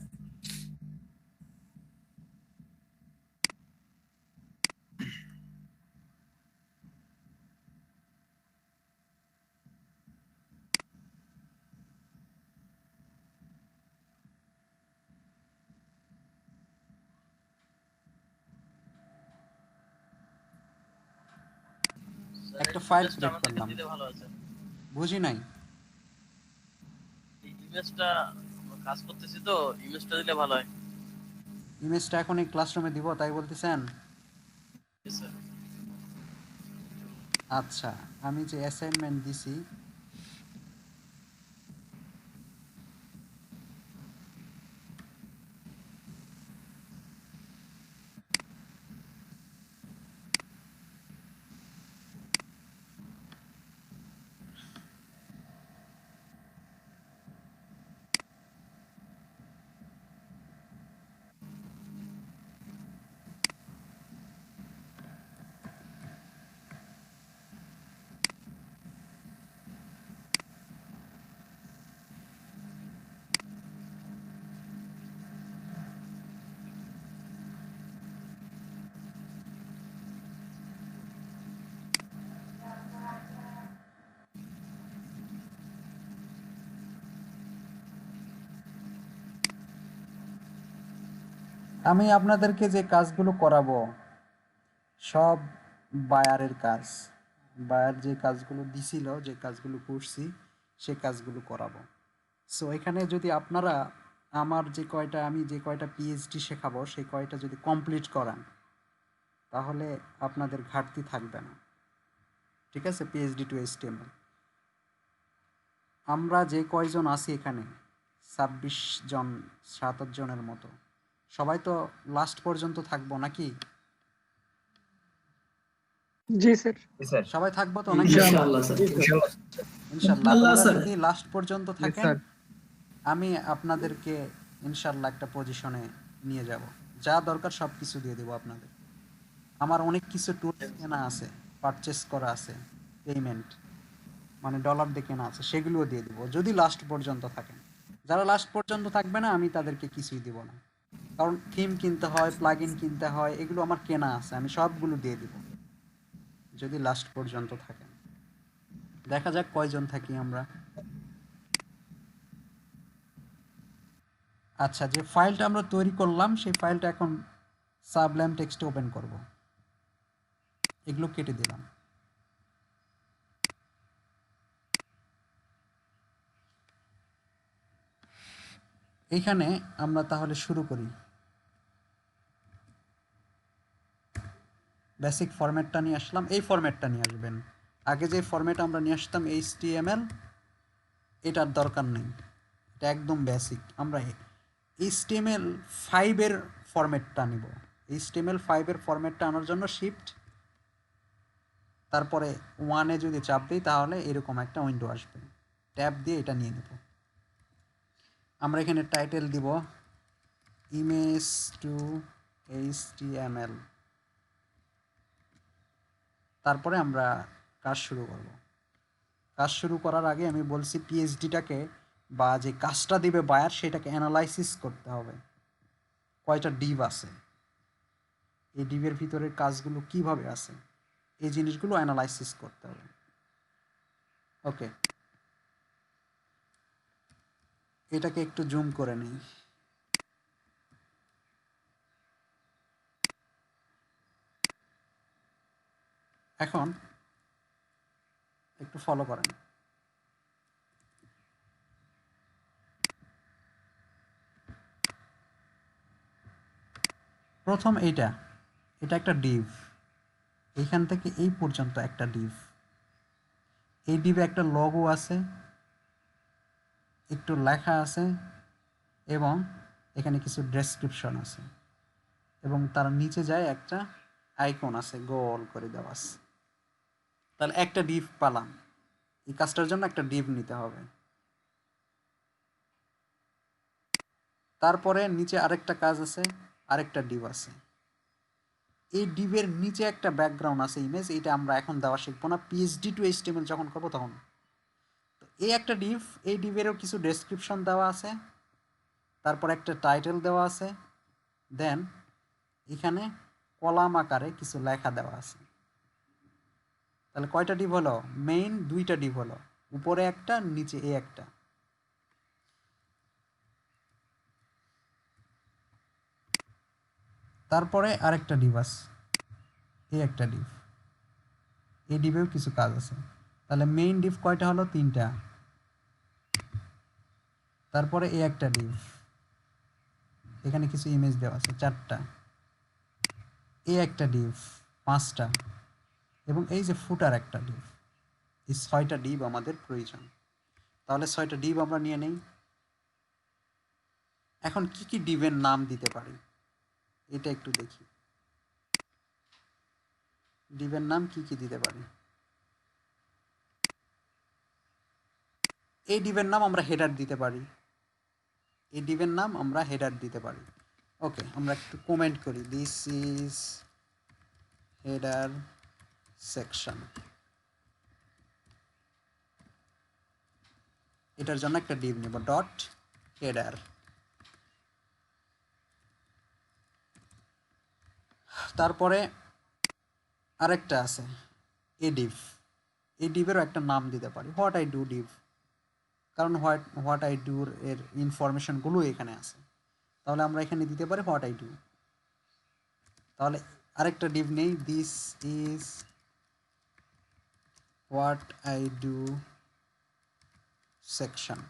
একটা ফাইল ইমেজটা ক্রিয়েট আমাদেরকে করলাম, দিলে ভালো আছে। বুঝি নাই। এই ইমেজটা কাজ করতেছি তো, ইমেজটা দিলে ভালো হয়। ইমেজটা এখন এই ক্লাসরুমে দিব তাই বলতেছেন? জি স্যার। আচ্ছা, আমি যে অ্যাসাইনমেন্ট দিছি আমি আপনাদেরকে যে কাজগুলো করাবো সব বায়ারের কাজ। বায়ার যে কাজগুলো দিছিল, যে কাজগুলো করছি, সে কাজগুলো করাবো। সো এখানে যদি আপনারা আমার আমি যে কয়টা পিএইচডি শেখাবো সেই কয়টা যদি কমপ্লিট করান তাহলে আপনাদের ঘাটতি থাকবে না। ঠিক আছে? পিএইচডি টু এইচটিএমএল আমরা যে কয়জন আছি এখানে 26 জন 27 জনের মতো, সবাই তো লাস্ট পর্যন্ত থাকবো নাকি? জি স্যার। জি স্যার। সবাই থাকবো তো নাকি? ইনশাআল্লাহ স্যার। ইনশাআল্লাহ আল্লাহ আপনারা স্যার। যদি লাস্ট পর্যন্ত থাকেন আমি আপনাদেরকে ইনশাআল্লাহ একটা পজিশনে নিয়ে যাব। যা দরকার সব কিছু দিয়ে দেবো আপনাদের। আমার অনেক কিছু টুলস কেনা আছে, পারচেস করা আছে, পেমেন্ট মানে ডলার দিয়ে কেনা আছে, সেগুলোও দিয়ে দেবো যদি লাস্ট পর্যন্ত থাকেন। যারা লাস্ট পর্যন্ত থাকবে না আমি তাদেরকে কিছুই দিব না, কারণ থিম কিনতে হয়, প্লাগইন কিনতে হয়, এগুলো আমার কেনা আছে, আমি সবগুলো দিয়ে দিব যদি লাস্ট পর্যন্ত থাকেন। দেখা যাক কয়জন থাকি আমরা। আচ্ছা, যে ফাইলটা আমরা তৈরি করলাম সেই ফাইলটা এখন সাবলাইম টেক্সটে ওপেন করব। এগুলো কেটে দিলাম। এইখানে আমরা তাহলে শুরু করি। বেসিক ফরম্যাটটা নিয়ে আসলাম, এই ফরম্যাটটা নিয়ে আসবেন। আগে যে ফরম্যাট আমরা নিয়ে আসতাম HTML, এটার দরকার নেই, এটা একদম বেসিক। আমরা HTML5 এর ফরম্যাটটা নিব। HTML5 এর ফরম্যাটটা আনার জন্য শিফট তারপরে 1 এ যদি চাপ দিই তাহলে এরকম একটা উইন্ডো আসবে, ট্যাব দিয়ে এটা নিয়ে নেব। আমরা এখানে টাইটেল দিব ইমেজ টু HTML, তারপরে আমরা কাজ শুরু করব। কাজ শুরু করার আগে আমি বলছি পিএইচডিটাকে বা যে কাজটা দিবে বায়ার সেটাকে অ্যানালাইসিস করতে হবে। কয়টা ডিভ আছে, এই ডিভের ভিতরের কাজগুলো কিভাবে আছে, এই জিনিসগুলো অ্যানালাইসিস করতে হবে। ওকে, এটাকে একটু জুম করে নিই। এখন একটু ফলো করেন। প্রথম এটা একটা ডিভ, এইখান থেকে এই পর্যন্ত একটা ডিভ। এই ডিভে একটা লোগো আছে, একটু লেখা আছে এবং এখানে কিছু ডেসক্রিপশন আছে এবং তার নিচে যায় একটা আইকন আছে, গোল করে দেওয়া আছে। তাহলে একটা ডিভ পালাম। এই কাজটার জন্য একটা ডিভ নিতে হবে। তারপরে নিচে আরেকটা কাজ আছে, আরেকটা ডিভ আছে। এই ডিভের নিচে একটা ব্যাকগ্রাউন্ড আছে ইমেজ, এটা আমরা এখন দেওয়া শিখবো না, পিএইচডি টু এইচটিএমএল যখন করবো তখন। তো এই একটা ডিভ, এই ডিভেরও কিছু ডেসক্রিপশন দেওয়া আছে, তারপর একটা টাইটেল দেওয়া আছে, দেন এখানে কলাম আকারে কিছু লেখা দেওয়া আছে। তাহলে কয়টা ডিভ হলো? মেইন দুইটা ডিভ হলো, উপরে একটা, নিচে এই একটা। তারপরে আরেকটা ডিভ আছে, এই একটা ডিভ, এই ডিভেও কিছু কাজ আছে। তাহলে মেইন ডিভ কয়টা হলো? তিনটা। তারপরে এই একটা ডিভ, এখানে কিছু ইমেজ দেওয়া আছে, চারটা। এই একটা ডিভ, পাঁচটা। এবং এই যে ফুটার একটা ডিভ, এই 6টা ডিভ আমাদের প্রয়োজন। তাহলে 6টা ডিভ আমরা নিয়ে নেই। এখন কি কি ডিভের নাম দিতে পারি এটা একটু দেখি। ডিভের নাম কি কি দিতে পারি? এই ডিভের নাম আমরা হেডার দিতে পারি, এই ডিভের নাম আমরা হেডার দিতে পারি। ওকে, আমরা একটু কমেন্ট করি, দিস ইজ হেডার সেকশন। এটার জন্য একটা ডিভ নেব, ডট হেডার। তারপরে আরেকটা আছে এ ডিভ, এই ডিভেরও একটা নাম দিতে পারি, হোয়াট আই ডু ডিভ, কারণ হোয়াট আই ডু এর ইনফরমেশনগুলো এখানে আছে। তাহলে আমরা এখানে দিতে পারি হোয়াট আই ডু। তাহলে আরেকটা ডিভ নেই, this is what I do section.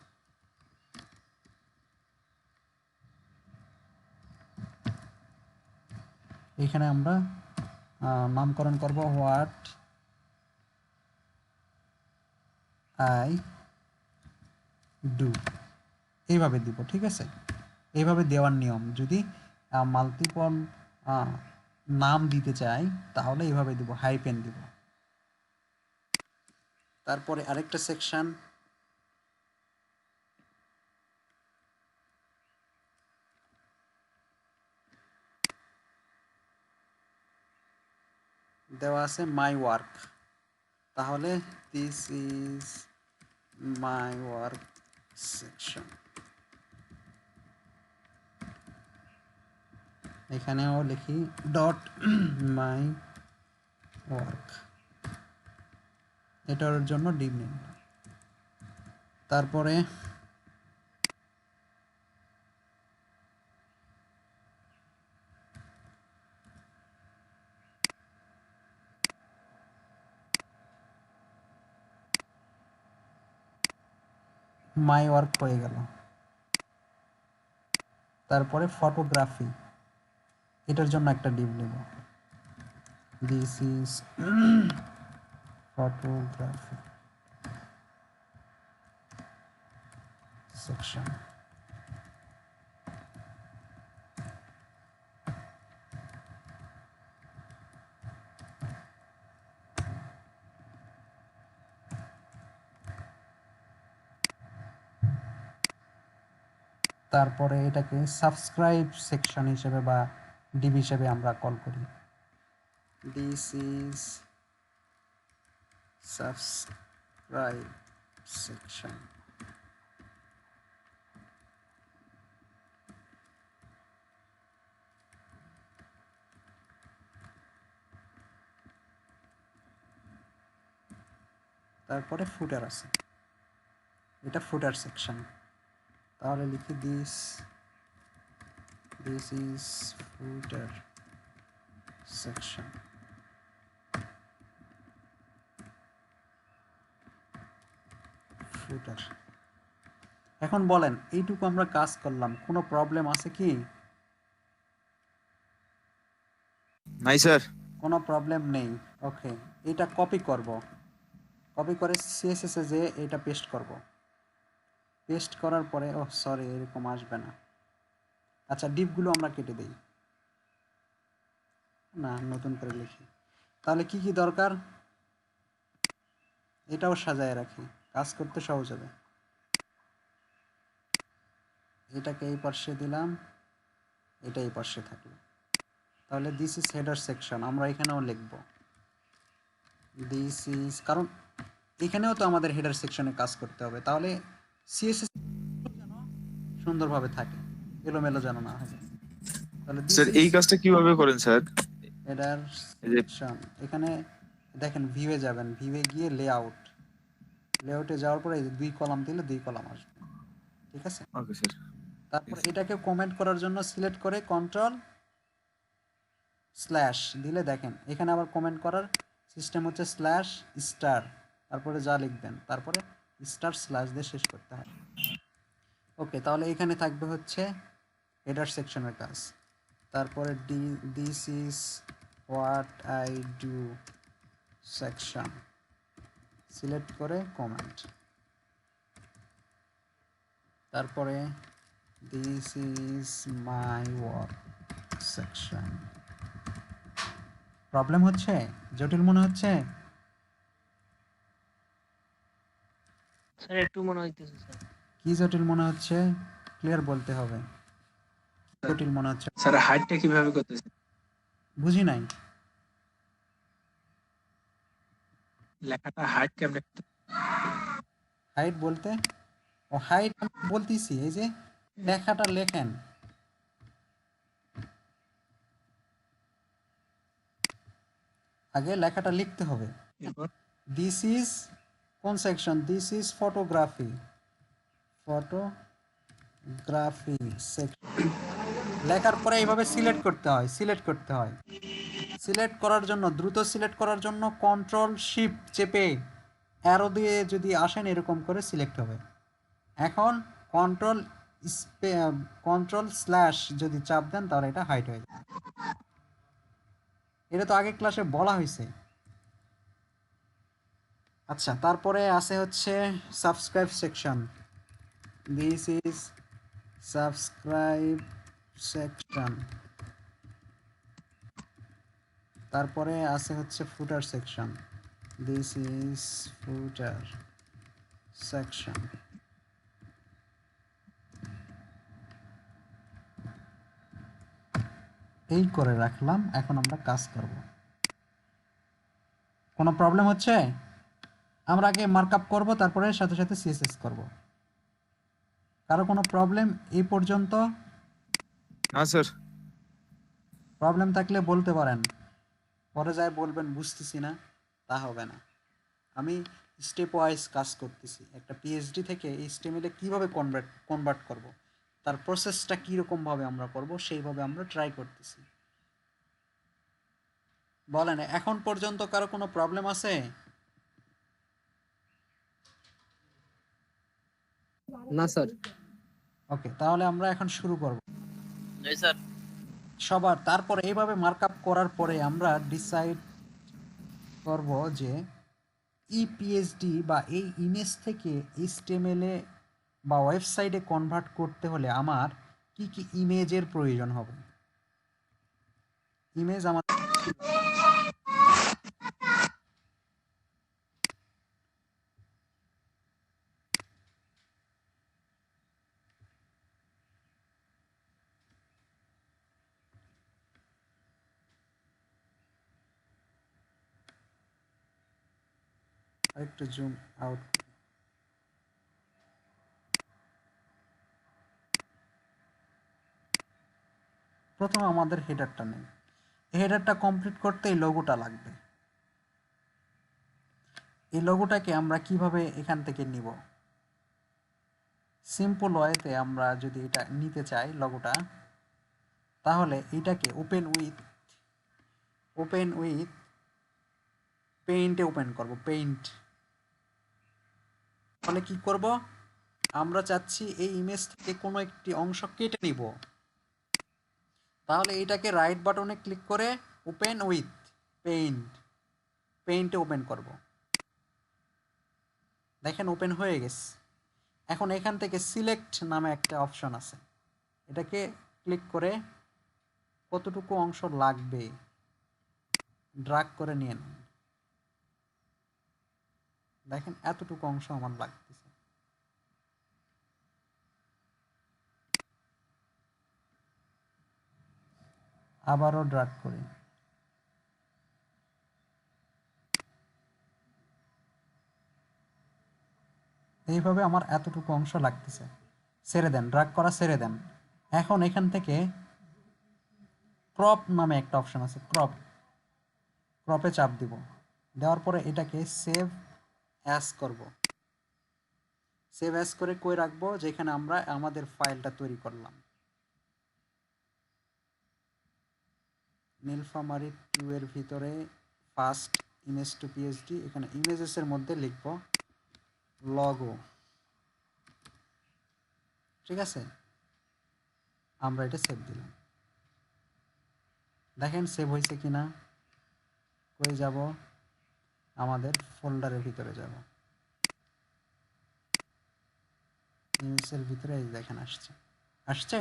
এখানে আমরা নামকরণ করব হোয়াট আই ডু, এইভাবে দিব। ঠিক আছে, এইভাবে দেওয়ার নিয়ম। যদি মাল্টিপল নাম দিতে চাই তাহলে এইভাবে দিব, হাইপেন দিব। তারপরে আরেকটা সেকশন, দেওয়া আছে মাই ওয়ার্ক, তাহলে this is my work section. এখানেও লিখি ডট মাই ওয়ার্ক, এটার জন্য ডিভ নেম। তারপরে মাই ওয়ার্ক হয়ে গেল। তারপরে ফটোগ্রাফি, এটার জন্য একটা ডিভ নেব, দিস ইজ ফটোগ্রাফি সেকশন। তারপরে এটাকে সাবস্ক্রাইব সেকশন হিসেবে বা ডিভ হিসেবে আমরা কল করি, দিস ইজ সাবস্ক্রাইব সেকশন। তারপরে ফুটার আছে, এটা ফুটার সেকশন, তাহলে লিখি দিস ইজ ফুটার সেকশন। ফুটার। এখন বলেন এইটুকু আমরা কাজ করলাম, কোনো প্রবলেম আছে কি? নাই স্যার। কোনো প্রবলেম নেই। ওকে, এটা কপি করব, কপি করে সিএসএস এ যে এটা পেস্ট করব। পেস্ট করার পরে সরি এরকম আসবে না। আচ্ছা, ডিপগুলো আমরা কেটে দেই, না নতুন করে লিখি। তাহলে কি কি দরকার, এটাও সাজায় রাখি, কাজ করতে সহজ হবে। এটাকে এই পাশে দিলাম, এটা এই পাশে থাকলো। তাহলে দিস ইজ হেডার সেকশন, আমরা এখানেও লিখব দিস ইজ, কারণ এখানেও তো আমাদের হেডার সেকশনে কাজ করতে হবে। তাহলে সিএসএস যেন সুন্দরভাবে থাকে, এলোমেলো যেন না হয়। তাহলে দিস স্যার ইজ এই কাজটা কিভাবে করেন স্যার? হেডার এই যে সেকশন। এখানে দেখেন ভিউয়ে যাবেন, ভিউয়ে গিয়ে লেআউট, লেআউটে যাওয়ার পরে এই যে 2 কলাম দিলে 2 কলাম আসবে। ঠিক আছে, ওকে স্যার। তারপর এটাকে কমেন্ট করার জন্য সিলেক্ট করে কন্ট্রোল স্ল্যাশ দিলে দেখেন এখানে আবার কমেন্ট করার সিস্টেম হচ্ছে স্ল্যাশ স্টার, তারপরে যা লিখবেন তারপরে স্টার স্ল্যাশ দিয়ে শেষ করতে হয়। ওকে, তাহলে এখানে থাকবে হচ্ছে হেডার সেকশনের কাজ। তারপরে this is what I do section, select করে কমেন্ট। তারপরে this is my work section. Problem হচ্ছে, জটিল মনে হচ্ছে? স্যার একটু মনে হইতেছে স্যার। কি জটিল মনে হচ্ছে ক্লিয়ার বলতে হবে, কি জটিল মনে হচ্ছে? স্যার হাইটটা কিভাবে করতেছেন? বুঝি নাই। লেখাটা হাইট কেমনে? হাইট বলতে, ও হাইট বলতেছি, এই যে লেখাটা লেখেন, আগে লেখাটা লিখতে হবে। এরপর দিস ইজ কোন section? This is photography, photography section. লেখার পরে এইভাবে সিলেক্ট করতে হয়, সিলেক্ট করার জন্য, দ্রুত সিলেক্ট করার জন্য কন্ট্রোল শিফট চেপে অ্যারো দিয়ে যদি আসেন এরকম করে সিলেক্ট হবে। এখন কন্ট্রোল কন্ট্রোল স্ল্যাশ যদি চাপ দেন তাহলে এটা হাইড হয়ে যায়। এটা তো আগে ক্লাসে বলা হয়েছে। আচ্ছা, তারপরে আছে হচ্ছে subscribe section. This is subscribe section. তারপরে আছে হচ্ছে ফুটার section. This is footer section. এই করে রাখলাম, এখন আমরা কাজ করব। কোনো প্রবলেম হচ্ছে? আমরা আগে মার্কআপ করব, তারপরে সাথে সাথে সিএসএস করব। কারো কোনো প্রবলেম এই পর্যন্ত? না স্যার। প্রবলেম থাকলে বলতে পারেন, পরে যায় বলবেন বুঝতেছি না, তা হবে না। আমি স্টেপ ওয়াইজ কাজ করতেছি। একটা পিএইচডি থেকে এইচটিএমএলে কীভাবে কনভার্ট করব, তার প্রসেসটা কীরকমভাবে আমরা করব সেইভাবে আমরা ট্রাই করতেছি। বলেন, এখন পর্যন্ত কারো কোনো প্রবলেম আছে? না স্যার। ওকে, তাহলে আমরা এখন শুরু করব জি স্যার। সবার। তারপরে এইভাবে মার্কআপ করার পরে আমরা ডিসাইড করব যে এই পিএইচডি বা এই ইমেজ থেকে এইচটিএমএলে বা ওয়েবসাইটে কনভার্ট করতে হলে আমার কি কি ইমেজের প্রয়োজন হবে। ইমেজ আমার একটু জুম আউট। প্রথমে আমাদের হেডারটা নেই। হেডারটা কমপ্লিট করতে এই লোগোটা লাগবে। এই লোগোটাকে আমরা কিভাবে এখান থেকে নিব? সিম্পল ওয়েতে আমরা যদি এটা নিতে চাই লোগোটা, তাহলে এটাকে ওপেন উইথ পেইন্টে ওপেন করব। পেইন্ট তাহলে কি করব, আমরা চাচ্ছি এই ইমেজ থেকে কোনো একটি অংশ কেটে নিব। তাহলে এটাকে রাইট বাটনে ক্লিক করে ওপেন উইথ পেইন্টে ওপেন করব। দেখেন ওপেন হয়ে গেছে। এখন এখান থেকে সিলেক্ট নামে একটা অপশন আছে, এটাকে ক্লিক করে কতটুকু অংশ লাগবে ড্র্যাগ করে নিয়ে নেন। দেখেন এতটুকু অংশ আমার লাগতেছে। আবারও ড্র্যাগ করি। এইভাবে আমার এতটুকু অংশ লাগতেছে। ছেড়ে দেন, ড্র্যাগ করা ছেড়ে দেন। এখন এখান থেকে ক্রপ নামে একটা অপশন আছে, ক্রপে চাপ দিব। দেওয়ার পরে এটাকে সেভ অ্যাজ করব। সেভ অ্যাজ করে কই রাখবো? যেখানে আমরা আমাদের ফাইলটা তৈরি করলাম। নীলফামারী 2 এর ভিতরে ফার্স্ট ইমেজ টু পিএইচডি, এখানে ইমেজেসের মধ্যে লিখব লগো। ঠিক আছে, আমরা এটা সেভ দিলাম। দেখেন সেভ হয়েছে কিনা। কই যাব? আমাদের ফোল্ডারের ভিতরে যাব। ইমেজের ভিতরে এই দেখেন আসছে।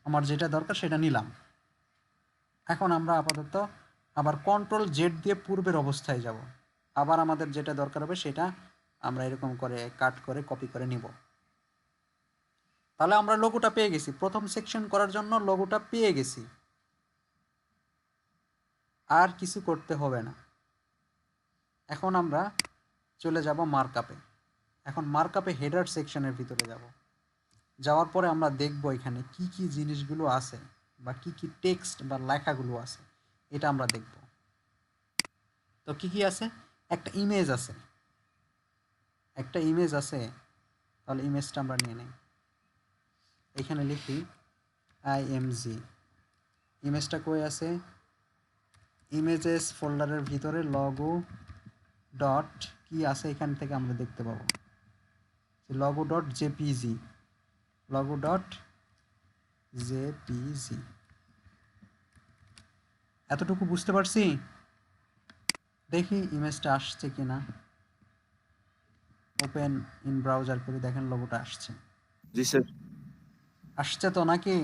আমার যেটা দরকার সেটা নিলাম। এখন আমরা আপাতত আবার কন্ট্রোল জেড দিয়ে পূর্বের অবস্থায় যাব। আবার আমাদের যেটা দরকার হবে সেটা আমরা এরকম করে কাট করে কপি করে নিব। তাহলে আমরা লোগোটা পেয়ে গেছি। প্রথম সেকশন করার জন্য লোগোটা পেয়ে গেছি, আর কিছু করতে হবে না। এখন আমরা চলে যাব মার্কআপে। এখন মার্কআপে হেডার সেকশনের ভিতরে যাওয়ার পরে আমরা দেখব এখানে কি কি জিনিসগুলো আছে বা কি কি টেক্সট বা লেখাগুলো আছে, এটা আমরা দেখব। তো কি কি আছে? একটা ইমেজ আছে। তাহলে ইমেজটা আমরা নিয়ে নেই। এখানে লিখি IMG। ইমেজটা কই আছে? ইমেজেস ফোল্ডারের ভিতরে লগো ডট কি আছে এখান থেকে আমরা দেখতে পাবো, logo dot JPG, logo dot JPG. এতটুকু বুঝতে পারছি? দেখি ইমেজটা আসছে কিনা। ওপেন ইন ব্রাউজার করে দেখেন লোগোটা আসছে। জি স্যার। আসছে তো নাকি?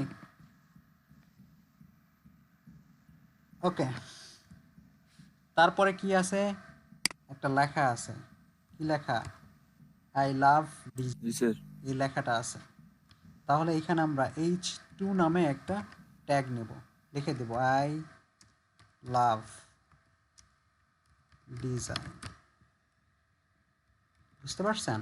ওকে, তারপরে কি আছে? একটা লেখা আছে। কি লেখা? I love design, G sir. এই লেখাটা আছে। তাহলে এখানে আমরা H2 নামে একটা ট্যাগ নেব, লিখে দেব আই লাভ ডিজাইন। বুঝতে পারছেন?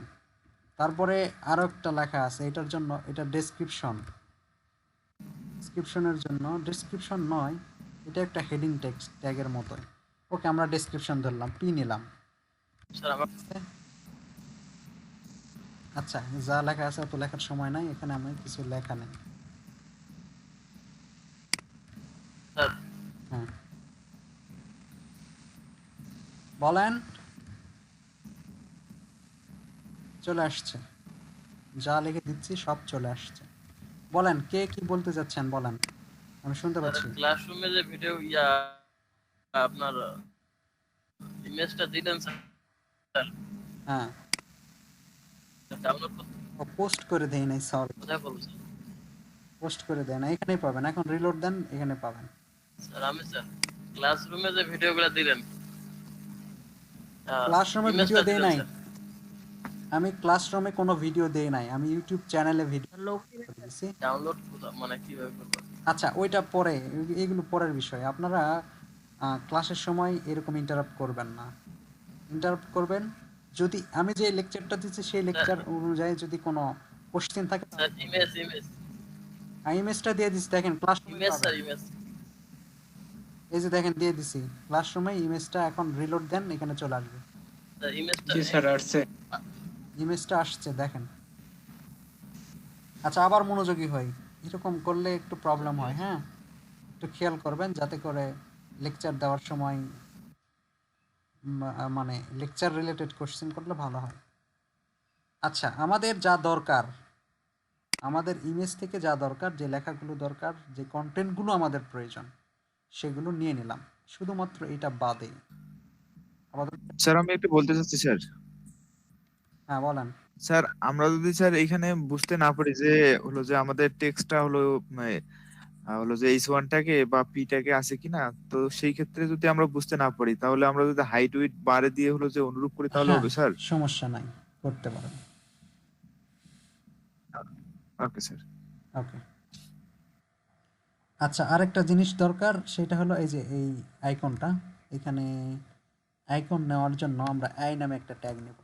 তারপরে আরো একটা লেখা আছে এটার জন্য, এটা ডেসক্রিপশনের জন্য, ডেসক্রিপশন নয়, এটা একটা হেডিং টেক্সট ট্যাগের মতোই। ওকে, আমরা ডেসক্রিপশন ধরলাম, পি নিলাম। স্যার আমার আচ্ছা, যা লেখা আছে অত লেখার সময় নাই, এখানে আমি কিছু লেখা নেই। স্যার হ্যাঁ বলেন। চলে আসছে, যা লিখে দিচ্ছি সব চলে আসছে। বলেন কে কি বলতে যাচ্ছেন, বলেন, আমি শুনতে পাচ্ছি। ক্লাসরুমে যে ভিডিও আপনার ইমেজটা দিলেন স্যার, হ্যাঁ, ডাউনলোড করতে পোস্ট করে দেই নাই, সরি, কোথায় বলছেন? পোস্ট করে দেয় না, এখানেই পাবেন। এখন রিলোড দেন, এখানে পাবেন। স্যার আমি স্যার ক্লাসরুমে যে ভিডিওগুলো দিলেন, ক্লাসরুমে ভিডিও ইমেজটা দেই দিলেন নাই, স্যার। আমি ক্লাসরুমে কোনো ভিডিও দেই নাই, আমি ইউটিউব চ্যানেলে ভিডিও দিয়েছি। ডাউনলোড মানে কিভাবে করব? আচ্ছা, ওইটা পরে, এগুলো পরের বিষয়। আপনারা ক্লাসের সময় এরকম ইন্টারাপ্ট করবেন না। ইন্টারাপ্ট করবেন যদি আমি যে লেকচারটা দিচ্ছি সেই লেকচার অনুযায়ী যদি কোনো কোশ্চেন থাকে। স্যার ইমেজ ইমেজটা দিয়ে দিচ্ছি, দেখেন ক্লাসরুমে ইমেজ স্যার পাবেন। ইমেজ এই যে দেখেন দিয়ে দিছি ক্লাসরুমে ইমেজটা, এখন রিলোড দেন, এখানে চলে আসবে। স্যার ইমেজটা জি স্যার আসছে। ইমেজটা আসছে, দেখেন। আচ্ছা, আবার মনোযোগী হই, এরকম করলে একটু প্রবলেম হয়, হ্যাঁ, একটু খেয়াল করবেন যাতে করে লেকচার দেওয়ার সময় মানে লেকচার রিলেটেড কোশ্চেন করলে ভালো হয়। আচ্ছা, আমাদের যা দরকার, আমাদের ইমেজ থেকে যা দরকার, যে লেখাগুলো দরকার, যে কন্টেন্টগুলো আমাদের প্রয়োজন, সেগুলো নিয়ে নিলাম, শুধুমাত্র এটা বাদে। আমাদের, স্যার আমি একটু বলতে চাচ্ছি স্যার। হ্যাঁ বলেন। স্যার আমরা যদি স্যার এখানে বুঝতে না পারি যে হলো যে আমাদের টেক্সটটা হলো হলো যে H1টাকে বা P-টাকে আছে কিনা, তো সেই ক্ষেত্রে যদি আমরা বুঝতে না পারি তাহলে আমরা যদি হাইট উইডথ বাড়ে দিয়ে হলো যে অনুরূপ করি তাহলে হ্যাঁ, হবে স্যার? সমস্যা নাই, করতে পারেন। Okay sir. ওকে, আচ্ছা, আরেকটা জিনিস দরকার, সেটা হলো এই যে এই আইকনটা, এখানে আইকন নেওয়ার জন্য আমরা আই নামে একটা ট্যাগ নেব।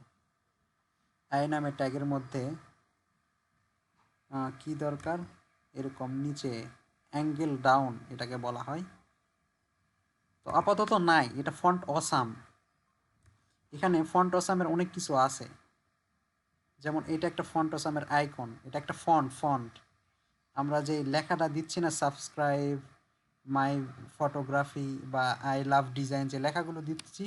আই নামে ট্যাগের মধ্যে কি দরকার, এরকম নিচে অ্যাঙ্গেল ডাউন এটাকে বলা হয়। তো আপাতত নাই, এটা ফন্ট অসাম। এখানে ফন্ট অসামের অনেক কিছু আছে, যেমন এটা একটা ফন্ট অসামের আইকন, এটা একটা ফন্ট। আমরা যে লেখাটা দিচ্ছি না, সাবস্ক্রাইব, মাই ফটোগ্রাফি বা আই লাভ ডিজাইন, যে লেখাগুলো দিচ্ছি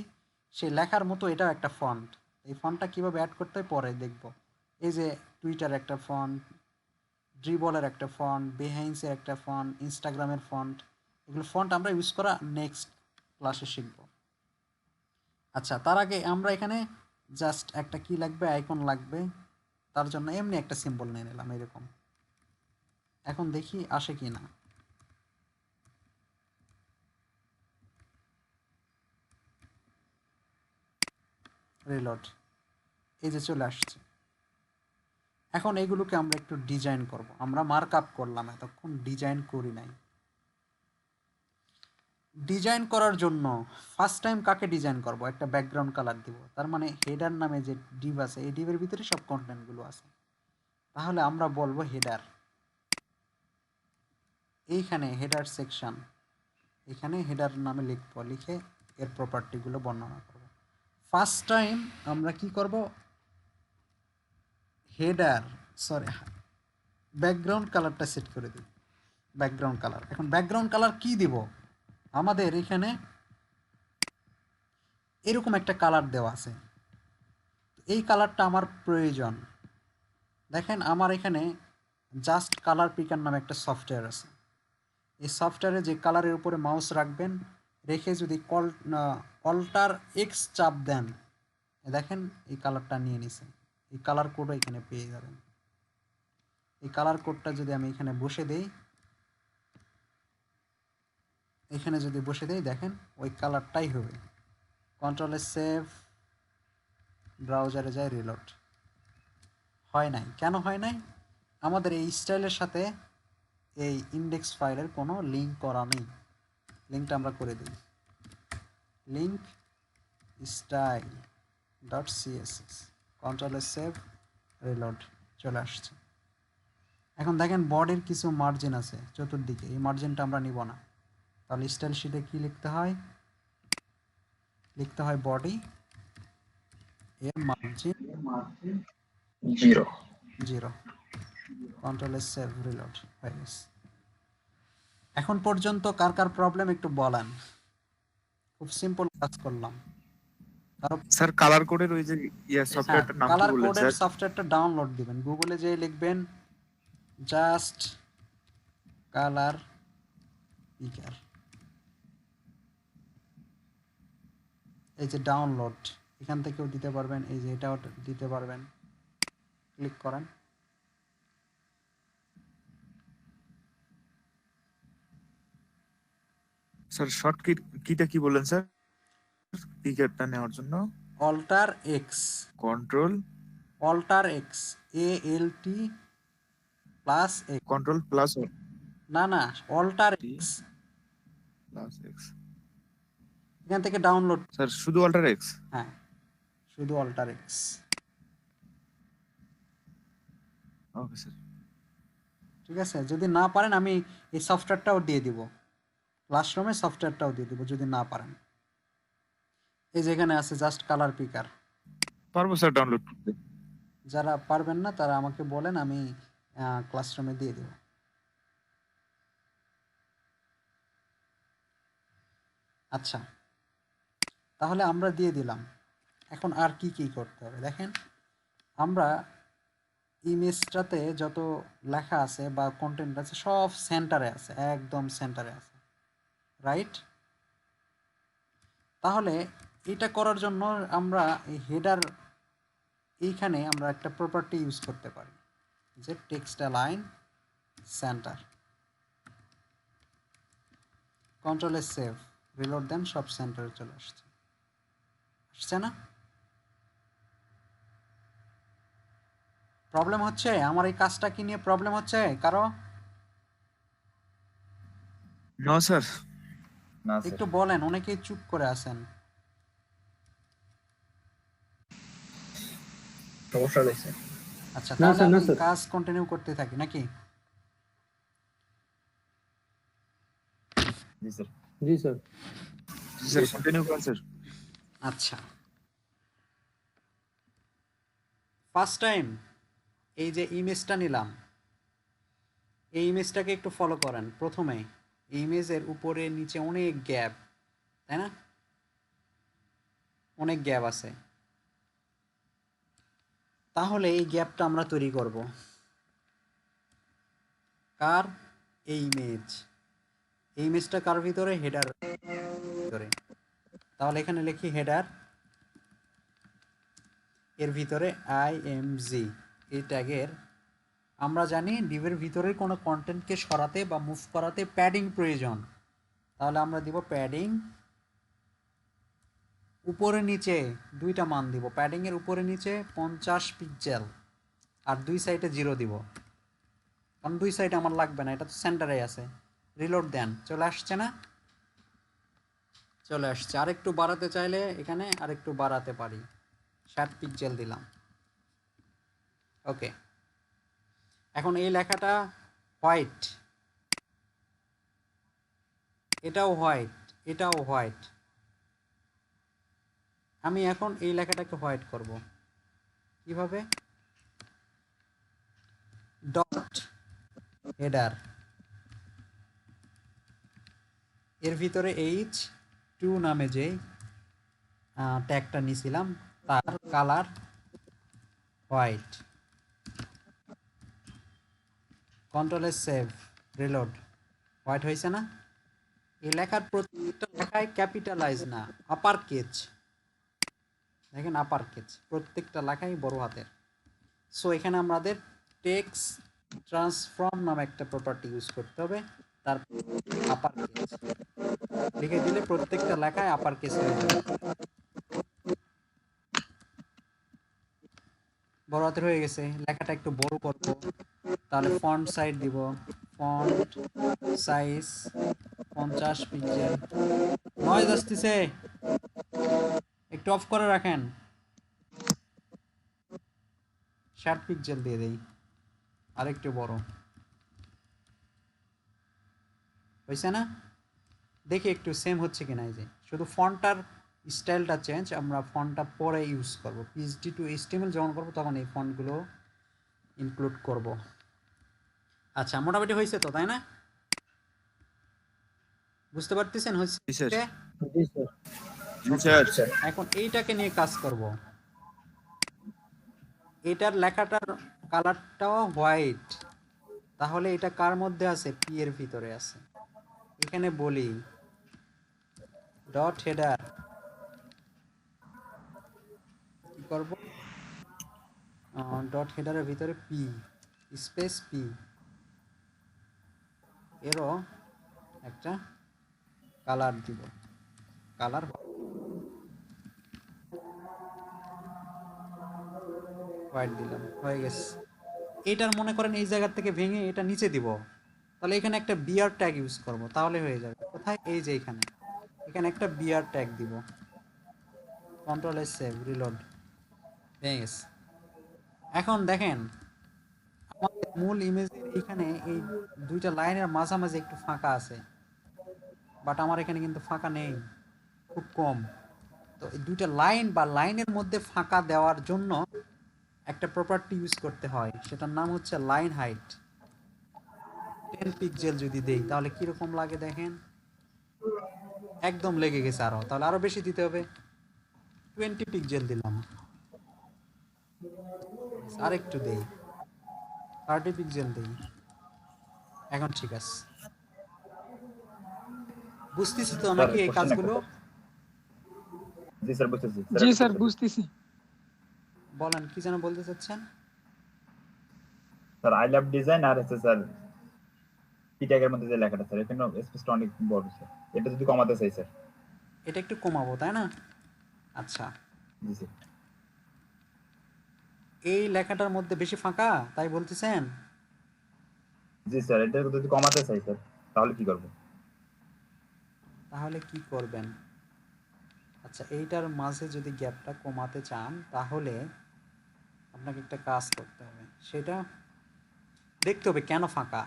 সেই লেখার মতো এটাও একটা ফন্ট। এই ফন্টটা কীভাবে অ্যাড করতে হয় পরে দেখব। এই যে টুইটার একটা ফন্ট, ড্রিবলের একটা ফন্ট, বিহাইন্সের একটা ফন্ট, ইনস্টাগ্রামের ফন্ট, এগুলো ফন্ট আমরা ইউজ করা নেক্সট ক্লাসে শিখব। আচ্ছা, তার আগে আমরা এখানে জাস্ট একটা কি লাগবে, আইকন লাগবে। তার জন্য এমনি একটা সিম্বল নিয়ে নিলাম এরকম। এখন দেখি আসে কি না। রিলোড, এই যে চলে আসছে। এখন এগুলোকে আমরা একটু ডিজাইন করব। আমরা মার্ক আপ করলাম, এতক্ষণ ডিজাইন করি নাই। ডিজাইন করার জন্য ফার্স্ট টাইম কাকে ডিজাইন করব, একটা ব্যাকগ্রাউন্ড কালার দিব। তার মানে হেডার নামে যে ডিভ আছে, এই ডিভের ভিতরে সব কন্টেন্টগুলো আছে। তাহলে আমরা বলবো হেডার। এইখানে হেডার সেকশন, এখানে হেডার নামে লিখবো, লিখে এর প্রপার্টিগুলো বর্ণনা করব। ফার্স্ট টাইম আমরা কি করব, হেডার ব্যাকগ্রাউন্ড কালারটা সেট করে দিই। Background colour. এখন ব্যাকগ্রাউন্ড কালার কি দিব? আমাদের এখানে এরকম একটা কালার দেওয়া আছে, এই কালারটা আমার প্রয়োজন। দেখেন আমার এখানে জাস্ট কালার পিকার নামে একটা সফটওয়্যার আছে। এই সফটওয়্যারে যে কালারের উপরে মাউস রাখবেন, রেখে যদি অল্টার এক্স চাপ দেন, দেখেন এই কালারটা নিয়ে নিছে। এই কালার কোডও এখানে পেয়ে যাবেন। এই কালার কোডটা যদি আমি এখানে বসে দেই, এখানে যদি বসে দেই, দেখেন ওই কালারটাই হবে। কন্ট্রোলে সেভ, ব্রাউজারে যায়, রিলোড। হয় নাই, কেন হয় নাই? আমাদের এই স্টাইলের সাথে এই ইন্ডেক্স ফাইলের কোনো লিঙ্ক করা নেই। লিঙ্কটা আমরা করে দিই, লিঙ্ক স্টাইল ডট সিএসএস, কন্ট্রোলে সেভ, রিলোড, চলে আসছে। এখন দেখেন বডির কিছু মার্জিন আছে চতুর্দিকে, এই মার্জিনটা আমরা নিব না। তাহলে স্টাইল শিটে কি লিখতে হয়? লিখতে হয় বডি এর মার্জিন 0। কন্ট্রোলে সেভ, রিলোড হয়ে গেছে। এখন পর্যন্ত কার কার প্রবলেম একটু বলেন। খুব সিম্পল কাজ করলাম। স্যার কালার কোডের ওই যে সফটওয়্যারটার নাম কি কালার বললেন কোডের স্যার? সফটওয়্যারটা ডাউনলোড দিবেন, গুগলে যেয়ে লিখবেন জাস্ট কালার পিকার, এই যে ডাউনলোড, এখান থেকেও দিতে পারবেন, এই যে এটাও দিতে পারবেন। ক্লিক করেন। স্যার শর্ট কিটা কি বললেন স্যার পিকারটা নেওয়ার জন্য? Alter X, control alter X, ALT plus X, control plus না অল্টার এক্স, প্লাস এক্স। এখান থেকে ডাউনলোড। স্যার শুধু অল্টার এক্স? হ্যাঁ, শুধু অল্টার এক্স। Okay sir. ঠিক আছে, যদি না পারেন আমি এই সফটওয়্যারটাও দিয়ে দিব, ক্লাসরুমে সফটওয়্যারটাও দিয়ে দিব যদি না পারেন। এই যে এখানে আছে জাস্ট কালার পিকার। পারবো স্যার ডাউনলোড করতে। যারা পারবেন না তারা আমাকে বলেন, আমি ক্লাসরুমে দিয়ে দেব। আচ্ছা, তাহলে আমরা দিয়ে দিলাম। এখন আর কি কি করতে হবে দেখেন। আমরা ইমেজটাতে যত লেখা আছে বা কন্টেন্ট আছে সব সেন্টারে আছে, একদম সেন্টারে আছে, রাইট? তাহলে এটা করার জন্য আমরা এই হেডার, এইখানে আমরা একটা প্রপার্টি ইউজ করতে পারি, যে টেক্সট অ্যালাইন সেন্টার। কন্ট্রোলে সেভ, রিলোড দেন, সব সেন্টারে চলে আসছে না? প্রবলেম হচ্ছে আমার এই কাজটা কি নিয়ে প্রবলেম হচ্ছে কারো? No sir. না স্যার। একটু বলেন, অনেকেই চুপ করে আছেন। সমস্যা নেই স্যার। আচ্ছা, না তাহলে স্যার, না আমি স্যার। কাজ কন্টিনিউ করতে থাকি নাকি? জি স্যার। জি স্যার। জি স্যার কন্টিনিউ করুন স্যার। আচ্ছা, ফার্স্ট টাইম এই যে ইমেজটা নিলাম, এই ইমেজটাকে একটু ফলো করেন। প্রথমে এই ইমেজের উপরে নিচে অনেক গ্যাপ, তাই না? অনেক গ্যাপ আছে। তাহলে এই গ্যাপটা আমরা তৈরি করব কার? এই ইমেজটা কার ভিতরে? হেডার ভিতরে। তাহলে এখানে লিখি হেডার, এর ভিতরে IMG, এই ট্যাগের আমরা জানি ডিভের ভিতরে কোনো কন্টেন্টকে সরাতে বা মুভ করাতে প্যাডিং প্রয়োজন। তাহলে আমরা দিব প্যাডিং, উপরে নিচে দুইটা মান দিব। প্যাডিং এর উপরে নিচে 50 পিক্সেল আর দুই সাইডে 0 দিব, কারণ দুই সাইডে আমার লাগবে না, এটা তো সেন্টারে আছে। রিলোড দেন, চলে আসছে না? চলে আসছে। আরেকটু বাড়াতে চাইলে এখানে আরেকটু বাড়াতে পারি, 60 পিক্সেল দিলাম। ওকে, এখন এই লেখাটা হোয়াইট, এটাও হোয়াইট, এটাও হোয়াইট। আমি এখন এই লেখাটাকে হোয়াইট করব কিভাবে? ডট হেডার, এর ভিতরে H2 নামে যে ট্যাগটা নিয়েছিলাম তার কালার হোয়াইট। কন্ট্রোলে সেভ, রিলোড। হোয়াইট হয়েছে না? এই লেখার প্রত্যেকটা লেখায় ক্যাপিটালাইজ না, আপার কেচ। দেখেন আপার কেচ, প্রত্যেকটা লেখাই বড় হাতের। সো এখানে আমাদের টেক্সট ট্রান্সফর্ম নামে একটা প্রপার্টি ইউজ করতে হবে, তার আপার কেস লিখে দিলে প্রত্যেকটা লেখায় আপার কেস হয়ে যাবে। বড় হাতের হয়ে গেছে। লেখাটা একটু বড় করব, তাহলে ফন্ট সাইজ দিব, ফন্ট সাইজ 50 পিক্সেল। নয়েজ আসতেছে, একটু অফ করে রাখেন। 60 পিক্সেল দিয়ে দেই, আরেকটু বড় হয়েছে না? দেখি একটু সেম হচ্ছে কিনা। এই যে শুধু ফন্টটার স্টাইলটা চেঞ্জ, আমরা ফন্টটা পরে ইউজ করব। PHP টু HTML যখন করব তখন এই ফন্টগুলো ইনক্লুড করব। আচ্ছা, মোটামুটি হয়েছে তো, তাই না? বুঝতে পারতেছেন হচ্ছে? জি স্যার। জি স্যার। জি স্যার। এখন এইটাকে নিয়ে কাজ করব। এটার লেখাটার কালারটাও হোয়াইট, তাহলে এটা কার মধ্যে আছে? পি এর ভিতরে আছে। এখানে বলি ডট হেডার কি করব, ডট হেডারের ভিতরে পি স্পেস পি, এরও একটা কালার দিব, কালার হোয়াইট দিলাম, হয়ে গেছে। এটার মনে করেন এই জায়গা থেকে ভেঙে এটা নিচে দিব, তাহলে এখানে একটা বিআর ট্যাগ ইউজ করব, তাহলে হয়ে যাবে। কোথায়? এই যে এখানে, এখানে একটা বিআর ট্যাগ দিব। Control S save, reload. ভেঙে গেছে। এখন দেখেন আমাদের মূল ইমেজের এখানে এই দুইটা লাইনের মাঝামাঝি একটু ফাঁকা আছে, বাট আমার এখানে কিন্তু ফাঁকা নেই, খুব কম। তো এই দুইটা লাইন বা লাইনের মধ্যে ফাঁকা দেওয়ার জন্য একটা প্রপার্টি ইউজ করতে হয়, সেটার নাম হচ্ছে লাইন হাইট। 10 পিক্সেল যদি দেই তাহলে কিরকম লাগে দেখেন, একদম লেগে গেছে। আরো তাহলে আরো বেশি দিতে হবে, 20 পিক্সেল দিলাম। আর একটু দেই, 30 পিক্সেল দেই। এখন ঠিক আছে, বুঝতেছি তো নাকি এই কাজগুলো? জি স্যার বুঝতেছি। জি স্যার বুঝতেছি। বলেন কি যেন বলতে চাচ্ছেন? স্যার আই লাভ ডিজাইন আর হচ্ছে স্যার কি ট্যাগের মধ্যে যে লেখাটা স্যার এখানে স্পেসটা অনেক বড় স্যার, এটা যদি কমাতে চাই স্যার। এটা একটু কমাবো, তাই না? আচ্ছা, জি স্যার। এই লেখাটার মধ্যে বেশি ফাঁকা তাই বলতেছেন? জি স্যার, এটা যদি কমাতে চাই স্যার তাহলে কি করব? তাহলে কি করবেন? আচ্ছা, এইটার মাঝে যদি গ্যাপটা কমাতে চান তাহলে আপনাকে একটা কাজ করতে হবে, সেটা দেখতে হবে কেন ফাঁকা।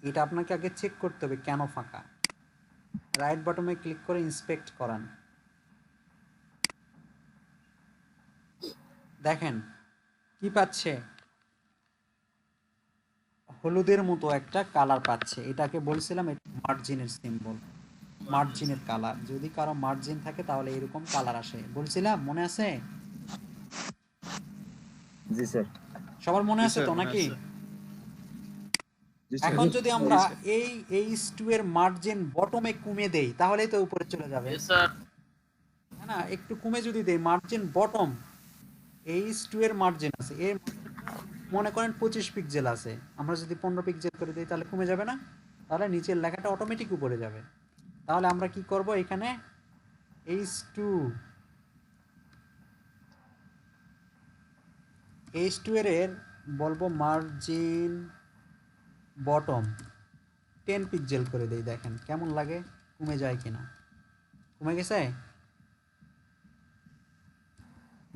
এটা আপনাকে আগে চেক করতে হবে কেন ফাঁকা। রাইট বাটনে ক্লিক করে ইন্সপেক্ট করান, দেখেন কি পাচ্ছে, হলুদের মতো একটা কালার পাচ্ছে। এটাকে বলছিলাম মার্জিনের সিম্বল, মার্জিনের কালার। যদি কারো মার্জিন থাকে তাহলে এরকম কালার আসে, বলছিলাম, মনে আছে? জি স্যার। সবার মনে জি আছে স্যার, তো মনে নাকি? আছে। জি স্যার। এখন যদি আমরা এই H2 এর মার্জিন বটমে কমে দেই তাহলেই তো উপরে চলে যাবে, Yes, sir. তাই না? একটু কমে যদি দেই মার্জিন বটম, H2 এর মার্জিন আছে, এর মনে করেন 25 পিক্সেল আছে, আমরা যদি 15 পিক্সেল করে দিই তাহলে কমে যাবে না? তাহলে নিচের লেখাটা অটোমেটিক উপরে যাবে। তাহলে আমরা কি করব, এখানে H2 এর বলবো মার্জিন বটম 10 পিক্সেল করে দেই, দেখেন কেমন লাগে, কমে যায় কিনা। কমে গেছে?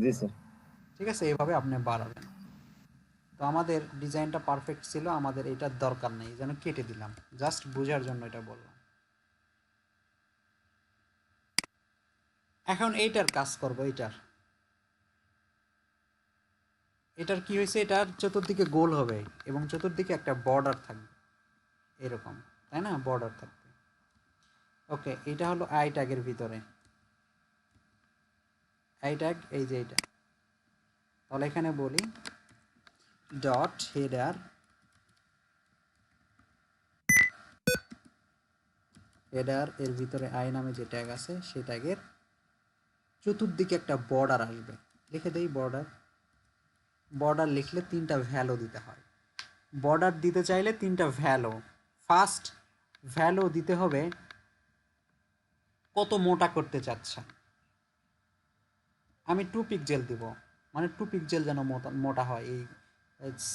জি স্যার। ঠিক আছে, এইভাবে আপনি বাড়াবেন। তো আমাদের ডিজাইনটা পারফেক্ট ছিল, আমাদের এটার দরকার নেই, যেন কেটে দিলাম, জাস্ট বোঝার জন্য এটা বললাম। এখন এইটার কাজ করব। এটার কি হয়েছে, এটার চতুর্দিকে গোল হবে এবং চতুর্দিকে একটা বর্ডার থাকবে এরকম, তাই না? বর্ডার থাকবে। ওকে, এটা হলো আই ট্যাগের ভিতরে, আই ট্যাগ এই যে এটা। তাহলে এখানে বলি ডট হেডার, হেডার এর ভিতরে আই নামে যে ট্যাগ আছে সেই ট্যাগের চতুর্দিকে একটা বর্ডার আসবে, লিখে দেই বর্ডার। বর্ডার লিখলে 3টা ভ্যালু দিতে হয়। বর্ডার দিতে চাইলে 3টা ভ্যালু, ফার্স্ট ভ্যালু দিতে হবে কত মোটা করতে চাচ্ছেন। আমি 2 পিক্সেল দিব, মানে 2 পিক্সেল যেন মোটা হয়, এই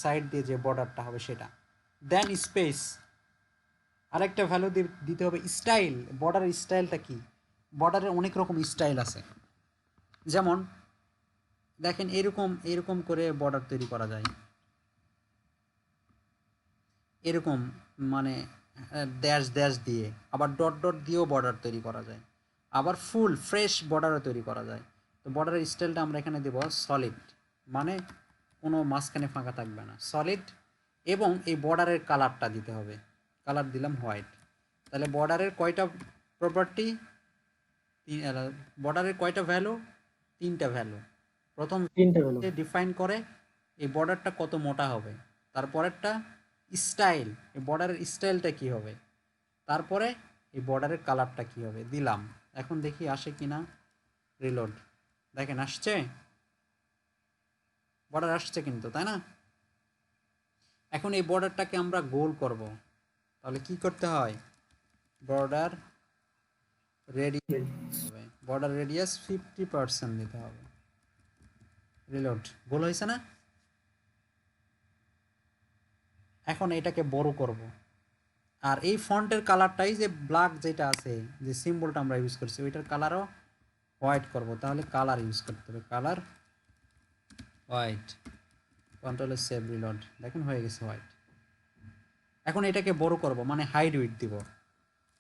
সাইড দিয়ে যে বর্ডারটা হবে সেটা। দেন স্পেস, আরেকটা ভ্যালু দিতে হবে স্টাইল। বর্ডারের স্টাইলটা কি? বর্ডারের অনেক রকম স্টাইল আছে, যেমন দেখেন এরকম এরকম করে বর্ডার তৈরি করা যায়, এরকম মানে ড্যাশ ড্যাশ দিয়ে, আবার ডট ডট দিয়েও বর্ডার তৈরি করা যায়, আবার ফুল ফ্রেশ বর্ডারও তৈরি করা যায়। তো বর্ডারের স্টাইলটা আমরা এখানে দেব সলিড, মানে কোনো মাঝখানে ফাঁকা থাকবে না, সলিড। এবং এই বর্ডারের কালারটা দিতে হবে, কালার দিলাম হোয়াইট। তাহলে বর্ডারের কয়টা প্রপার্টি, বর্ডারের কয়টা ভ্যালু? 3টা ভ্যালু। প্রথম 3টা হলো। ডিফাইন করে এই বর্ডারটা কত মোটা হবে, তারপরেরটা স্টাইল, এই বর্ডারের স্টাইলটা কি হবে, তারপরে এই বর্ডারের কালারটা কি হবে দিলাম। এখন দেখি আসে কিনা, রিলোড, দেখেন আসছে, বর্ডার আসছে কিন্তু, তাই না? এখন এই বর্ডারটাকে আমরা গোল করব, তাহলে কি করতে হয়? বর্ডার রেডিয়াস হবে, বর্ডার রেডিয়াস 50% দিতে হবে। রিলোড, গোল হয়েছে না? এখন এটাকে বড় করব, আর এই ফন্টের কালারটাই যে ব্ল্যাক যেটা আছে, যে সিম্বলটা আমরা ইউজ করছি ওইটার কালারও হোয়াইট করব। তাহলে কালার ইউজ করতে হবে, colour white, control save, reload, দেখেন হয়ে গেছে হোয়াইট। এখন এটাকে বড় করব, মানে হাইট উইডথ দিব।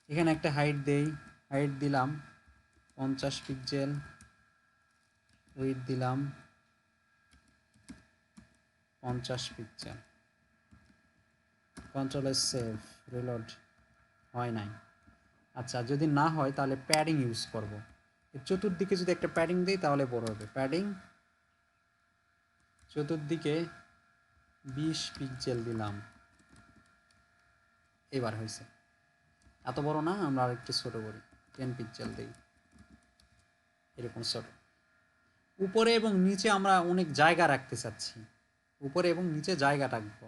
এখানে একটা হাইট দেই, হাইট দিলাম 50 পিক্সেল, উইডথ দিলাম 50 পিক্সেল, কন্ট্রোল সেভ, রিলোড, হয় নাই। আচ্ছা, যদি না হয় তাহলে প্যাডিং ইউজ করব। এর চতুর্দিকে যদি একটা প্যাডিং দিই তাহলে বড় হবে। প্যাডিং চতুর্দিকে 20 পিক্সেল দিলাম, এবার হয়েছে। এত বড় না, আমরা আর একটু ছোট করি, 10 পিক্সেল দিই, এরকম ছোট। উপরে এবং নিচে আমরা অনেক জায়গা রাখতে চাচ্ছি, উপরে এবং নিচে জায়গা রাখবো,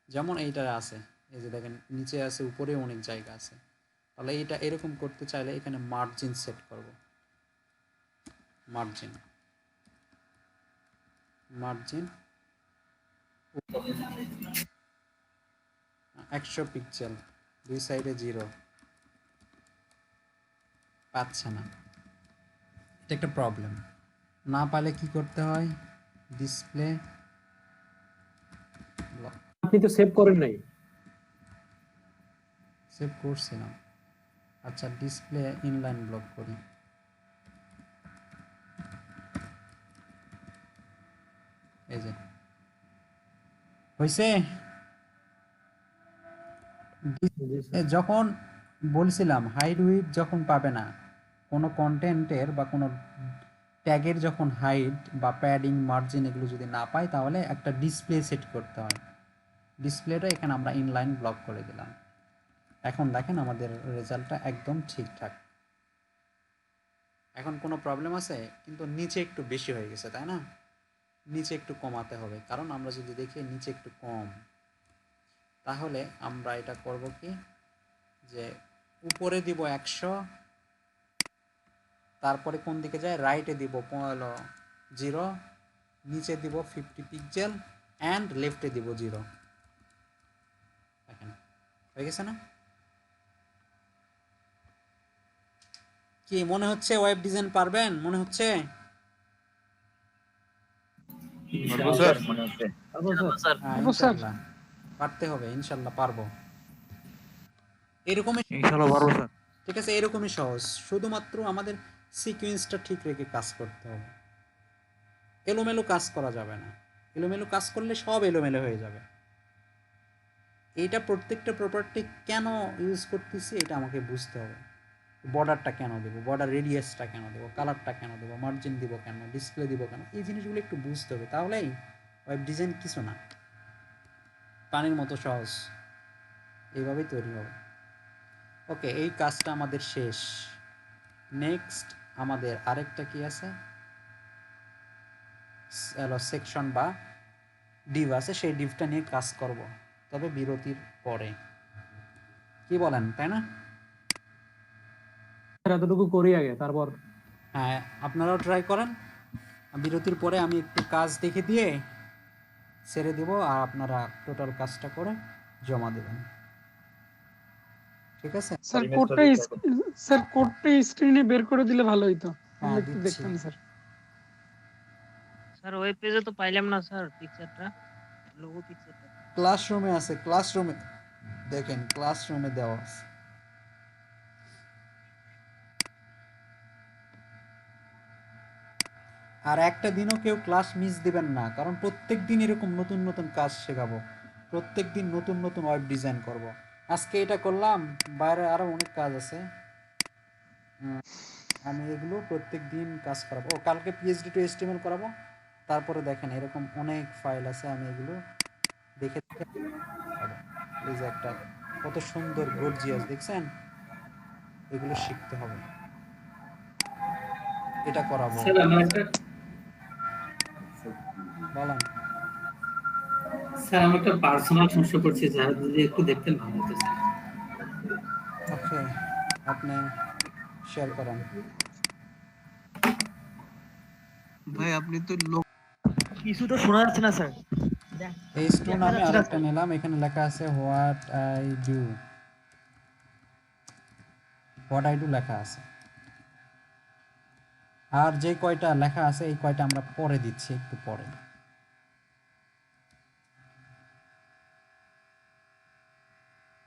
যেমন এইটা আছে, এই যে দেখেন নিচে আছে, উপরে অনেক জায়গা আছে। তাহলে এটা এরকম করতে চাইলে এখানে মার্জিন সেট করব, মার্জিন, মার্জিন 100 পিক্সেল, দুই সাইডে 0, পাচ্ছে না, এটা একটা প্রবলেম। না পালে কি করতে হয়? ডিসপ্লে ব্লক, আপনি তো সেভ করেন নাই। সেভ করছিলাম। আচ্ছা, ডিসপ্লে ইনলাইন ব্লক করি, এই যে হয়েছে। যখন বলছিলাম হাইট উইডথ যখন পাবে না, কোনো কন্টেন্টের বা কোনো ট্যাগের যখন হাইট বা প্যাডিং মার্জিন এগুলো যদি না পাই, তাহলে একটা ডিসপ্লে সেট করতে হয়। ডিসপ্লেটা এখানে আমরা ইনলাইন ব্লক করে দিলাম। এখন দেখেন আমাদের রেজাল্টটা একদম ঠিকঠাক। এখন কোনো প্রবলেম আছে? কিন্তু নিচে একটু বেশি হয়ে গেছে, তাই না? নিচে একটু কমাতে হবে, কারণ আমরা যদি দেখি নিচে একটু কম, তাহলে আমরা এটা করব কি, যে উপরে দিব 100, তারপরে কোন দিকে যায়, রাইটে দিব 0, নিচে দিব 50 পিক্সেল, অ্যান্ড লেফটে দিব 0। দেখেন হয়ে গেছে না? কি মনে হচ্ছে ওয়েব ডিজাইন পারবেন? মনে হচ্ছে? স্যার মনে হচ্ছে স্যার হ্যাঁ, পারবো স্যার। ইনশাল্লাহ পারতে হবে, ইনশাল্লাহ পারবো। এরকমই, ইনশাআল্লাহ পারবো স্যার। ঠিক আছে, এরকমই সহজ। শুধুমাত্র আমাদের সিকোয়েন্সটা ঠিক রেখে কাজ করতে হবে, এলোমেলো কাজ করা যাবে না। এলোমেলো কাজ করলে সব এলোমেলো হয়ে যাবে। এইটা প্রত্যেকটা প্রপার্টি কেন ইউজ করতেছি এটা আমাকে বুঝতে হবে। বর্ডারটা কেন দেবো, বর্ডার রেডিয়াসটা কেন দেবো, কালারটা কেন দেবো, মার্জিন দিব কেন, ডিসপ্লে দিব কেন, এই জিনিসগুলো একটু বুঝতে হবে, তাহলেই ওয়েব ডিজাইন কিছু না, পানির মতো সহজ, এইভাবেই তৈরি হবে। ওকে, এই কাজটা আমাদের শেষ। নেক্সট আমাদের আরেকটা কি আছে, সেকশন বা ডিভ আছে, সেই ডিভটা নিয়ে কাজ করব, তবে বিরতির পরে। কি বলেন, তাই না? এতটুকু করি আগে, তারপর হ্যাঁ, আপনারাও ট্রাই করেন। বিরতির পরে আমি একটু কাজ দেখে দিয়ে ছেড়ে দেব, আর আপনারা টোটাল কাজটা করে জমা দেবেন, ঠিক আছে? স্যার image টা কোডটা যদি share করতে- স্যার কোডটা স্ক্রিনে বের করে দিলে ভালো হতো, আমরা হ্যাঁ, একটু দিচ্ছি। দেখতাম স্যার। স্যার ওয়েব পেজে তো পাইলাম না স্যার পিকচারটা, লোগো পিকচারটা। ক্লাসরুমে আছে, ক্লাসরুমে দেখেন, ক্লাসরুমে দেওয়া আছে। আর একটা দিনও কেউ ক্লাস মিস দিবেন না, কারণ প্রত্যেক দিন এরকম নতুন নতুন কাজ শেখাবো, প্রত্যেক দিন নতুন নতুন ওয়েব ডিজাইন করব। আজকে এটা করলাম, বাইরে আরো অনেক কাজ আছে, আমি এগুলো প্রত্যেক দিন কাজ করাবো। ও, কালকে পিএইচডি টু এইচটিএমএল করাবো। তারপরে দেখেন এরকম অনেক ফাইল আছে, আমি এগুলো দেখে দেখে করাবো। এই যে একটা কত সুন্দর গর্জিয়াস, দেখছেন? এগুলো শিখতে হবে, এটা করাবো। স্যার আমার একটা বলেন। স্যার আমার একটা পার্সোনাল সমস্যা করছে, যারা যদি একটু দেখতেন ভালো হতো স্যার। ওকে, আপনি শেয়ার করেন। ভাই আপনি তো লোক কিছু তো শোনা যাচ্ছে না স্যার। এই স্টোন আমি আরেকটা নিলাম, এখানে লেখা আছে what I do, what I do লেখা আছে। আর যে কয়টা লেখা আছে এই কয়টা আমরা পরে দিচ্ছি, একটু পরে।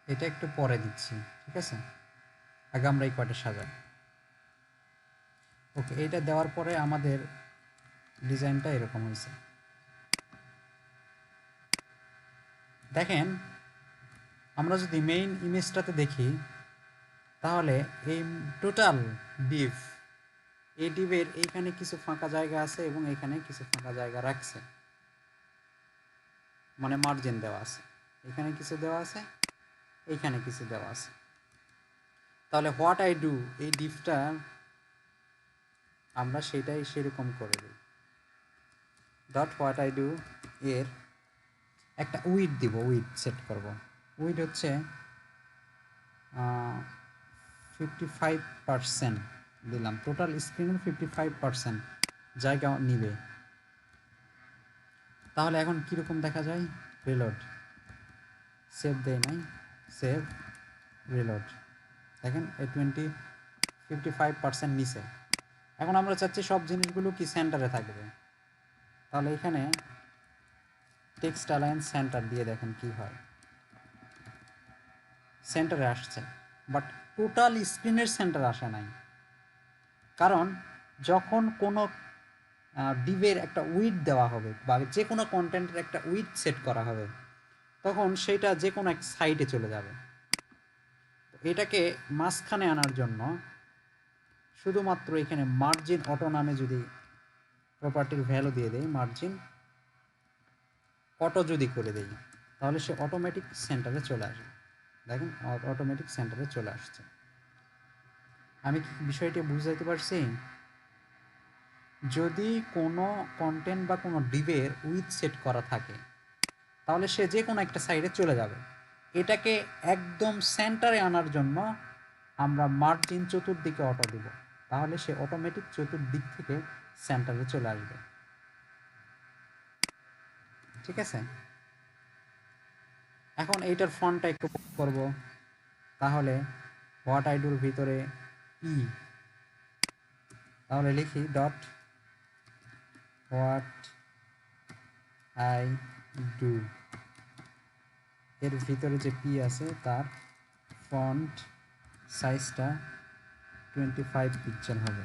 এটা একটু পরে দিচ্ছি, ঠিক আছে? আগে আমরা এই কয়টা সাজাই। ওকে, এইটা দেওয়ার পরে আমাদের ডিজাইনটা এরকম হয়েছে, দেখেন। আমরা যদি মেইন ইমেজটাতে দেখি, তাহলে এই টোটাল ডিভ, এই ডিভের এইখানে কিছু ফাঁকা জায়গা আছে এবং এইখানে কিছু ফাঁকা জায়গা রাখছে, মানে মার্জিন দেওয়া আছে, এখানে কিছু দেওয়া আছে, এইখানে কিছু দেওয়া আছে। তাহলে হোয়াট আই ডু, এই ডিভটা আমরা সেটাই সেরকম করে দিই। ডট হোয়াট আই ডু এর একটা উইড দিব, উইড সেট করব। উইড হচ্ছে 55% দিলাম, টোটাল স্ক্রিনের 55% জায়গা নিবে। তাহলে এখন কীরকম দেখা যায়, রিলোড, সেভ দেয় নাই, সেভ, রিলোড, দেখেন এই 55% নিচে। এখন আমরা চাচ্ছি সব জিনিসগুলো কি সেন্টারে থাকবে, তাহলে এখানে টেক্সট অ্যালাইন সেন্টার দিয়ে দেখেন কি হয়, সেন্টারে আসছে, বাট টোটাল স্ক্রিনের সেন্টার আসে নাই। কারণ যখন কোনো ডিভের একটা উইড দেওয়া হবে বা যে কোনো কন্টেন্টের একটা উইড সেট করা হবে, তখন সেটা যে কোনো এক সাইডে চলে যাবে। এটাকে মাঝখানে আনার জন্য শুধুমাত্র এখানে মার্জিন অটো নামে যদি প্রপার্টির ভ্যালু দিয়ে দেই, মার্জিন অটো যদি করে দেই, তাহলে সে অটোমেটিক সেন্টারে চলে আসবে। দেখেন অটোমেটিক সেন্টারে চলে আসছে। আমি কি বিষয়টি বুঝাইতে পারছি? যদি কোনো কন্টেন্ট বা কোনো ডিভের উইথ সেট করা থাকে, তাহলে সে যে কোনো একটা সাইডে চলে যাবে। এটাকে একদম সেন্টারে আনার জন্য আমরা মার্জিন চতুর্দিকে অটো দিব, তাহলে সে অটোমেটিক চতুর্দিক থেকে সেন্টারে চলে আসবে, ঠিক আছে? এখন এইটার ফন্টটা একটু করব, তাহলে হোয়াট আই ডুর ভিতরে ই, তাহলে লিখি ডট হোয়াট আই ডু, এর ভিতরে যে পি আছে তার ফন্ট সাইজটা 25 পিক্সেল হবে।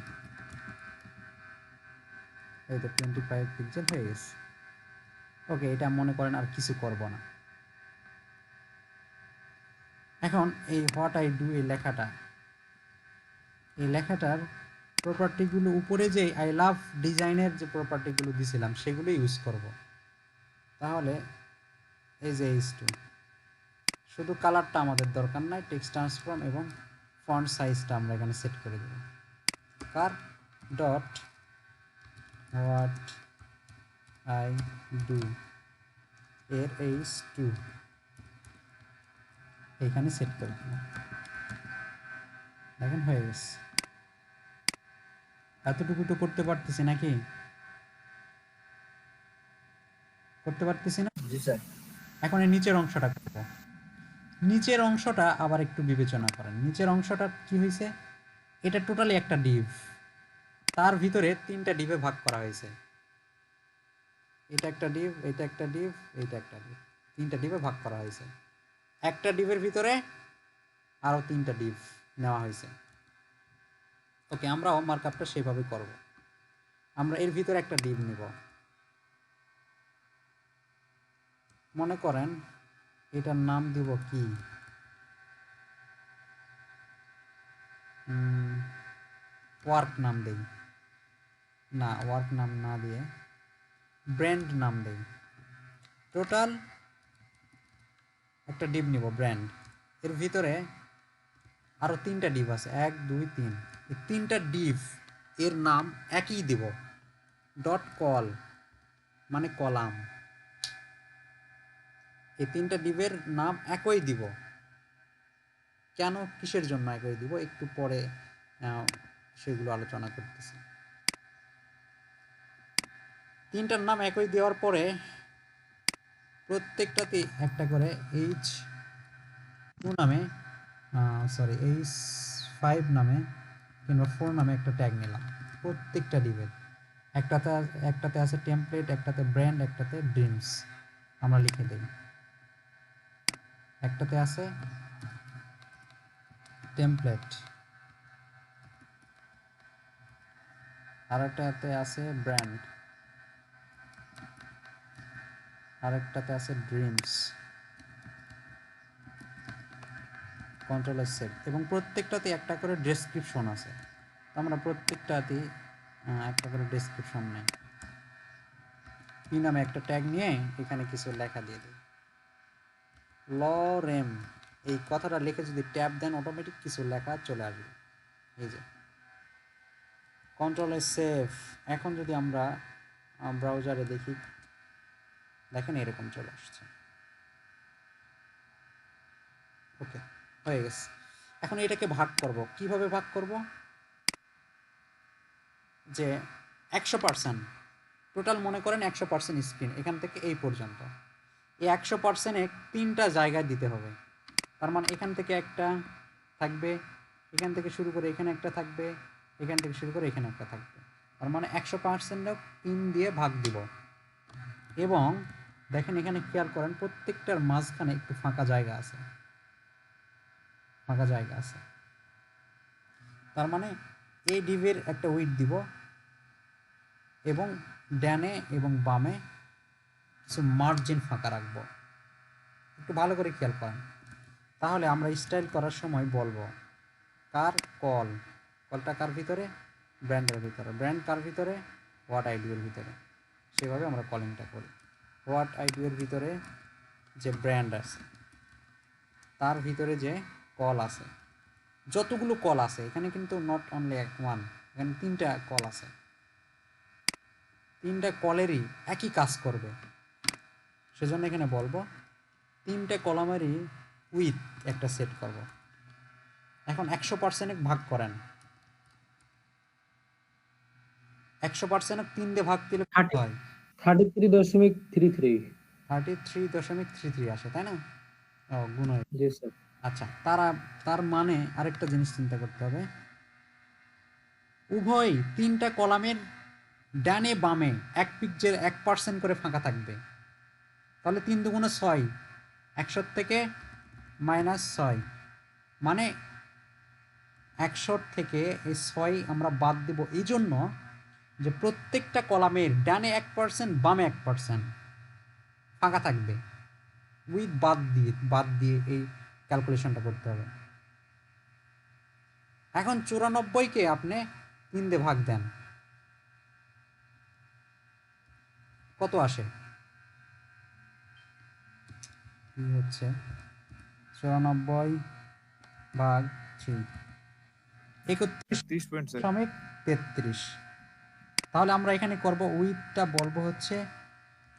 এই তো 25 পিক্সেল হয়ে গেছে। ওকে, এটা মনে করেন আর কিছু করব না। এখন এই হোয়াট আই ডু এই লেখাটা এই লেখাটার প্রপার্টিগুলো উপরে যে আই লাভ ডিজাইনের যে প্রপার্টিগুলো দিছিলাম সেগুলো ইউজ করব। তাহলে এই যে H2, শুধু কালারটা আমাদের দরকার নাই, টেক্সট ট্রান্সফর্ম এবং ফন্ট সাইজটা আমরা এখানে সেট করে দেব। কার ডট হোয়াট আই ডু এর H2 এখানে সেট করে দিলাম। দেখেন হয়ে গেছে। এতটুকু তো করতে পারতেছি নাকি? করতে পারতেছি না? জি স্যার। এখন এই নিচের অংশটা করব। নিচের অংশটা আবার একটু বিবেচনা করেন। নিচের অংশটা কি হয়েছে? এটা টোটালি একটা ডিভ, তার ভিতরে 3টা ডিভে ভাগ করা হয়েছে। এটা একটা ডিভ, এটা একটা ডিভ, এটা একটা ডিভ, 3টা ডিভে ভাগ করা হয়েছে। একটা ডিভের ভিতরে আরো 3টা ডিভ নেওয়া হয়েছে। ওকে, আমরাও মার্কআপটা সেভাবে করব। আমরা এর ভিতরে একটা ডিভ নিব, মনে করেন এটার নাম দিব কি, ওয়ার্ক নাম দেই, না ওয়ার্ক নাম না দিয়ে ব্র্যান্ড নাম দেই। টোটাল একটা ডিভ নিব ব্র্যান্ড, এর ভিতরে আরো 3টা ডিভ আছে, 1 2 3। এই 3টা ডিভ এর নাম একই দিব, ডট কল মানে কলাম। এই 3টা ডিভের নাম একই দিব। কেন, কিসের জন্য একই দিব একটু পরে সেগুলো আলোচনা করতেছি। 3টার নাম একই দেওয়ার পরে প্রত্যেকটাতে একটা করে H2 নামে H5 নামে কিংবা 4 নামে একটা ট্যাগ নিলাম প্রত্যেকটা ডিভের। একটাতে আছে টেমপ্লেট, একটাতে ব্র্যান্ড, একটাতে ড্রিমস। আমরা লিখে দিই, একটাতে আছে টেমপ্লেট, আরেকটাতে আছে ব্র্যান্ড, আরেকটাতে আছে ড্রিমস। কন্ট্রোল সেভ, এবং প্রত্যেকটাতে একটা করে ডেসক্রিপশন আছে। আমরা প্রত্যেকটাতেই একটা করে ডেসক্রিপশন নেই। পি নামে একটা ট্যাগ নিয়ে এখানে কিছু লেখা দিয়ে দিই। লরেম, এই কথাটা লিখে যদি ট্যাব দেন অটোমেটিক কিছু লেখা চলে আসবে। এই যে কন্ট্রোল সেভ। এখন যদি আমরা ব্রাউজারে দেখি, দেখেন এরকম চলে আসছে। ওকে, হয়ে গেছে। এখন এটাকে ভাগ করব। কিভাবে ভাগ করব? যে 100%, টোটাল মনে করেন 100% স্ক্রিন, এখান থেকে এই পর্যন্ত। এই 100%-এ 3টা জায়গায় দিতে হবে। তার মানে এখান থেকে একটা থাকবে, এখান থেকে শুরু করে এখানে একটা থাকবে, এখান থেকে শুরু করে এখানে একটা থাকবে। তার মানে 100% 3 দিয়ে ভাগ দিব। এবং দেখেন এখানে খেয়াল করেন প্রত্যেকটার মাঝখানে একটু ফাঁকা জায়গা আছে, ফাঁকা জায়গা আছে। তার মানে এই ডিভের একটা উইডথ দিব এবং ডানে এবং বামে কিছু মার্জিন ফাঁকা রাখবো। একটু ভালো করে খেয়াল করেন, তাহলে আমরা স্টাইল করার সময় বলবো কার কল, কলটা কার ভিতরে, ব্র্যান্ডের ভিতরে, ব্র্যান্ড কার ভিতরে, হোয়াট আই ডু এর ভিতরে। সেভাবে আমরা কলিংটা করি। হোয়াট আই ডু এর ভিতরে যে ব্র্যান্ড আছে, তার ভিতরে যে কল আছে, যতগুলো কল আছে এখানে কিন্তু নট অনলি ওয়ান, এখানে 3টা কল আছে, 3টা কলেরই একই কাজ করবে। সেজন্য এখানে বলবো 3টে কলামেরই উইথ একটা সেট করব। এখন 100% ভাগ করেন, 100% 3 দিয়ে ভাগ দিলে কত হয়? 33.33। 33.33 আসে, তাই না? ও, গুণ হয়। জি স্যার। আচ্ছা, তার মানে আরেকটা জিনিস চিন্তা করতে হবে, উভয় 3টা কলামের ডানে বামে 1% করে ফাঁকা থাকবে। তাহলে 3 দুগুণে 6, 100 থেকে -6, মানে 100 থেকে এই 6 আমরা বাদ দেব এই জন্য যে প্রত্যেকটা কলামের ডানে 1% বামে 1% ফাঁকা থাকবে। উইথ বাদ দিয়ে এই ক্যালকুলেশনটা করতে হবে। এখন 94 কে আপনি 3 দিয়ে ভাগ দেন, কত আসে? কি হচ্ছে 94 ভাগ 3, 30 পয়েন্ট স্যার। 31.33। তাহলে আমরা এখানে করব উইথটা বলবো হচ্ছে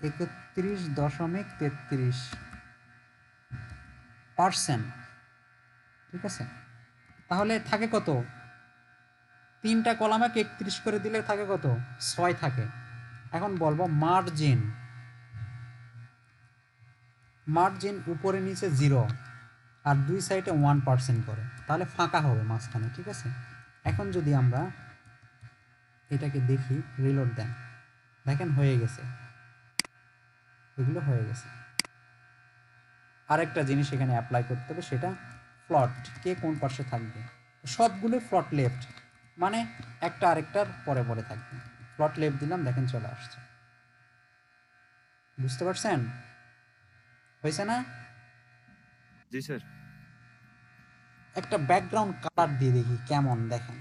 31.33%। ঠিক আছে, তাহলে থাকে কত? 3টা কলামে 31 করে দিলে থাকে কত? 6 থাকে। এখন বলবো মার্জিন, মার্জিন উপরে নিচে 0 আর দুই সাইডে 1% করে, তাহলে ফাঁকা হবে মাঝখানে। ঠিক আছে, এখন যদি আমরা এটাকে দেখি, রিলোড দেন, দেখেন হয়ে গেছে, এগুলো হয়ে গেছে। আরেকটা জিনিস এখানে অ্যাপ্লাই করতে হবে, সেটা ফ্লট, কে কোন পাশে থাকবে। সবগুলো ফ্লট লেফট, মানে একটা আরেকটার পরে পরে থাকবে। ফ্লট লেফট দিলাম, দেখেন চলে আসছে। বুঝতে পারছেন? হয়েছে না? জি স্যার। একটা ব্যাকগ্রাউন্ড কালার দিয়ে দেখি কেমন, দেখেন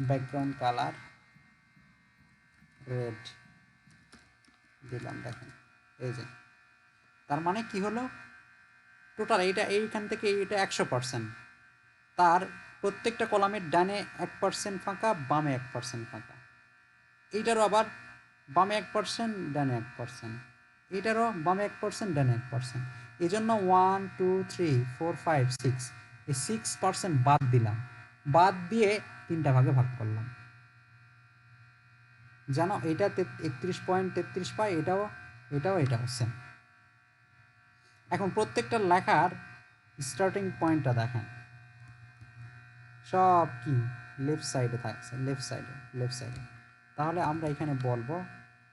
ব্যাকগ্রাউন্ড কালার রেড দিলাম, দেখেন এই যে, তার মানে কি হলো, টোটাল এইটা এইখান থেকে এইটা 100%, তার প্রত্যেকটা কলামের ডানে 1% ফাঁকা, বামে 1% ফাঁকা, এইটারও আবার বামে 1% ডানে 1%, এইটারও বামে 1% ডানে 1%। এই জন্য 1 2 3 4 5 6, এই 6% বাদ দিলাম, বাদ দিয়ে 3টা ভাগে ভাগ করলাম। জানো এটা 31.33 পাই, এটাও এটাও সেম। এখন প্রত্যেকটা লেখার স্টার্টিং পয়েন্টটা দেখেন, সব কি লেফট সাইডে থাকছে, লেফট সাইডে। তাহলে আমরা এখানে বলবো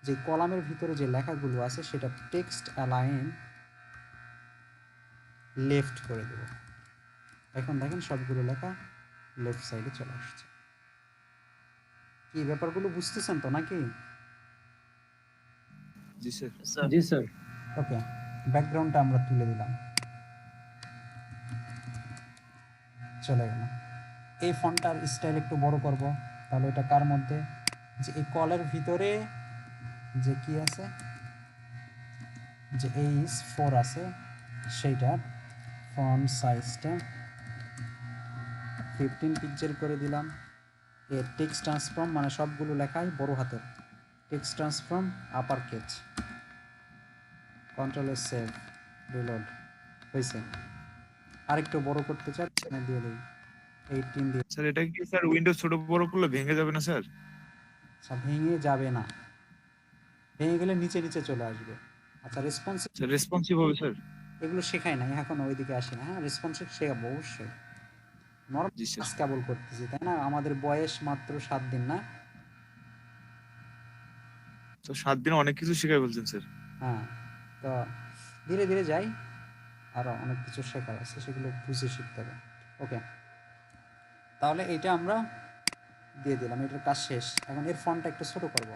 যে কলামের ভিতরে যে লেখাগুলো আছে সেটা টেক্সট অ্যালাইন লেফট করে দেব। এখন দেখেন সবগুলো লেখা লেফট সাইডে চলে আসছে। কি ব্যাপারগুলো বুঝতেছেন তো নাকি? জি স্যার। স্যার জি স্যার। ওকে, ব্যাকগ্রাউন্ডটা আমরা তুলে দিলাম, চলে গেল। এই ফন্টটার স্টাইল একটু বড় করব, তাহলে এটা কার মধ্যে, যে এই কলের ভিতরে যে কি আছে, যে H4 আছে, সেইটার ফন্ট সাইজটা 15 পিক্সেল করে দিলাম। এর টেক্সট ট্রান্সফর্ম মানে সবগুলো লেখাই বড় হাতের, text transform upper case, control S save reload, হয়েছে। আরেকটু বড় করতে চাই, এখানে দিয়ে দিই 18 দিয়ে। স্যার এটা কি স্যার উইন্ডোজ ছোট বড় করলে ভেঙে যাবে না স্যার? আচ্ছা, ভেঙে যাবে না, ভেঙে গেলে নিচে নিচে চলে আসবে। আচ্ছা, রেসপন্সিভ, স্যার রেসপন্সিভ হবে স্যার? এগুলো শেখাই নাই এখন, ওইদিকে আসি না। হ্যাঁ, রেসপন্সিভ শেখাবো অবশ্যই, জি স্যার। নর্মাল কেবল করতেছি, তাই না? আমাদের বয়স মাত্র 7 দিন না? তো 7 দিনে অনেক কিছু শেখাই বলছেন স্যার। হ্যাঁ, তো ধীরে ধীরে যাই, আরও অনেক কিছু শেখার আছে, সেগুলো বুঝে শিখতে হবে। ওকে, তাহলে এটা আমরা দিয়ে দিলাম, এটার কাজ শেষ। এখন এর ফন্টটা একটু ছোট করব।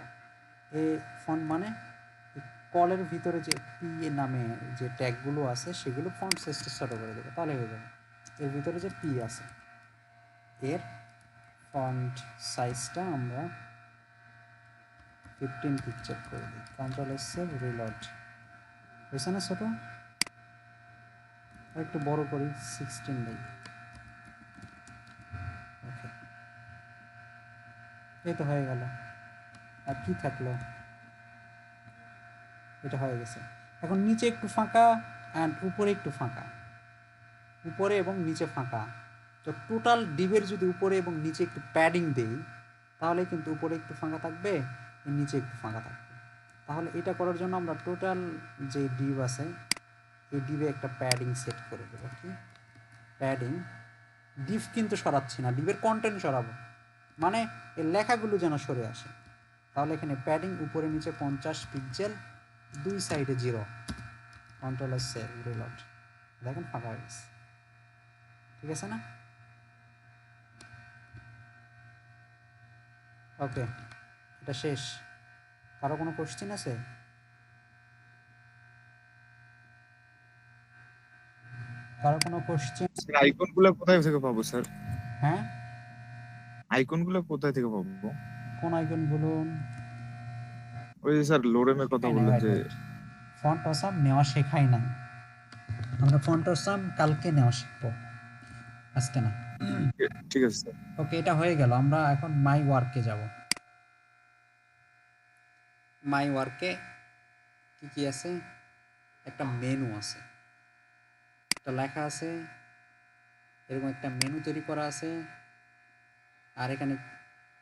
এই ফন্ট মানে কলের ভিতরে যে পি নামে যে ট্যাগগুলো আছে সেগুলো ফন্ট সাইজটা ছোট করে দেবো, তাহলে হয়ে যাবে। এর ভিতরে যে পি আছে এর ফন্ট সাইজটা আমরা 15 পিকচার করে দিই, কন্ট্রোল এস সেভ রিলোড, হয়েছে না ছোট? আর একটু বড় করি, 16 দিই। ওকে, এই তো হয়ে গেল। আর কি থাকলো, এটা হয়ে গেছে। এখন নিচে একটু ফাঁকা অ্যান্ড উপরে একটু ফাঁকা, উপরে এবং নিচে ফাঁকা। তো টোটাল ডিবের যদি উপরে এবং নিচে একটু প্যাডিং দেই, তাহলে কিন্তু উপরে একটু ফাঁকা থাকবে, নিচে একটু ফাঁকা থাকবে। তাহলে এটা করার জন্য আমরা টোটাল যে ডিব আছে এই ডিবে একটা প্যাডিং সেট করে দেবো। কি প্যাডিং? ডিভ কিন্তু সরাচ্ছি না, ডিবের কন্টেন্ট সরাবো, মানে এই লেখাগুলো যেন সরে আসে। তাহলে এখানে প্যাডিং উপরে নিচে 50 পিক্সেল, দুই সাইডে 0, কন্ট্রোল এস সেভ রিলোড, দেখেন ফাঁকা হয়ে গেছে। ঠিক আছে না? ওকে, এটা শেষ। কারো কোনো কোশ্চেন আছে? কারো কোনো কোশ্চেন? স্যার আইকনগুলো কোথায় থেকে পাবো স্যার? হ্যাঁ, আইকন গুলো কোথায় থেকে পাবো? কোন আইকন বলুন? ওই যে স্যার লোরেমের কথা বললেন যে ফন্ট অসাম নেওয়া শেখাই নাই, আমরা ফন্ট অসাম কালকে নেওয়া শিখবো, আজকে না। ঠিক আছে স্যার। ওকে, এটা হয়ে গেল। আমরা এখন মাই ওয়ার্কে যাব। মাই ওয়ার্কে কি কি আছে? একটা মেনু আছে, একটা লেখা আছে, এরকম একটা মেনু তৈরি করা আছে, আর এখানে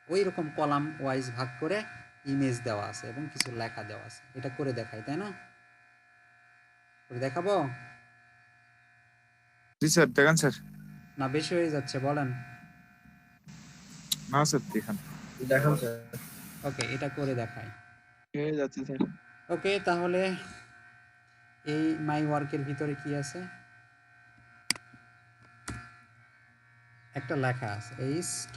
ওই রকম কলাম ওয়াইজ ভাগ করে ইমেজ দেওয়া আছে এবং কিছু লেখা দেওয়া আছে। এটা করে দেখাই, তাই না? করে দেখাবো জি স্যার, দেখান স্যার। না বেশি হয়ে যাচ্ছে বলেন? না স্যার, দেখান। দেখান স্যার। ওকে, এটা করে দেখাই। হয়ে যাচ্ছে স্যার। ওকে, তাহলে এই মাই ওয়ার্কের ভিতরে কি আছে? একটা লেখা আছে H2,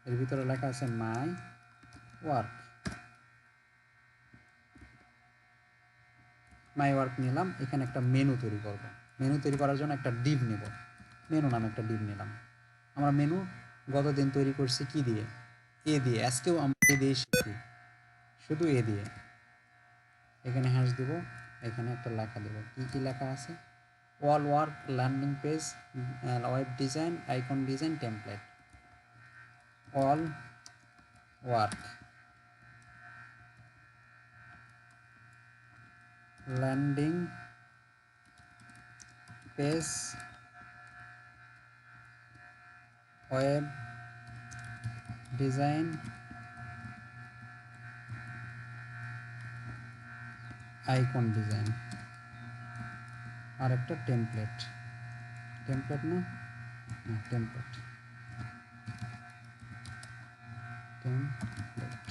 এর ভিতরে লেখা আছে মাই ওয়ার্ক। মাই ওয়ার্ক নিলাম, এখানে একটা মেনু তৈরি করব। মেনু তৈরি করার জন্য একটা ডিভ নেব, মেনু নামে একটা ডিভ নিলাম। আমরা মেনু গতদিন তৈরি করছি কি দিয়ে? এ দিয়ে। আজকেও আমরা এ দিয়ে শিখি, শুধু এ দিয়ে। এখানে হ্যাশ দিব, এখানে একটা লেখা দেব। কি কি লেখা আছে? All work, landing page, web design, icon design, template. All work, landing page, web design, icon design, আর একটা টেমপ্লেট। টেমপ্লেট না, টেমপ্লেট, টেমপ্লেট।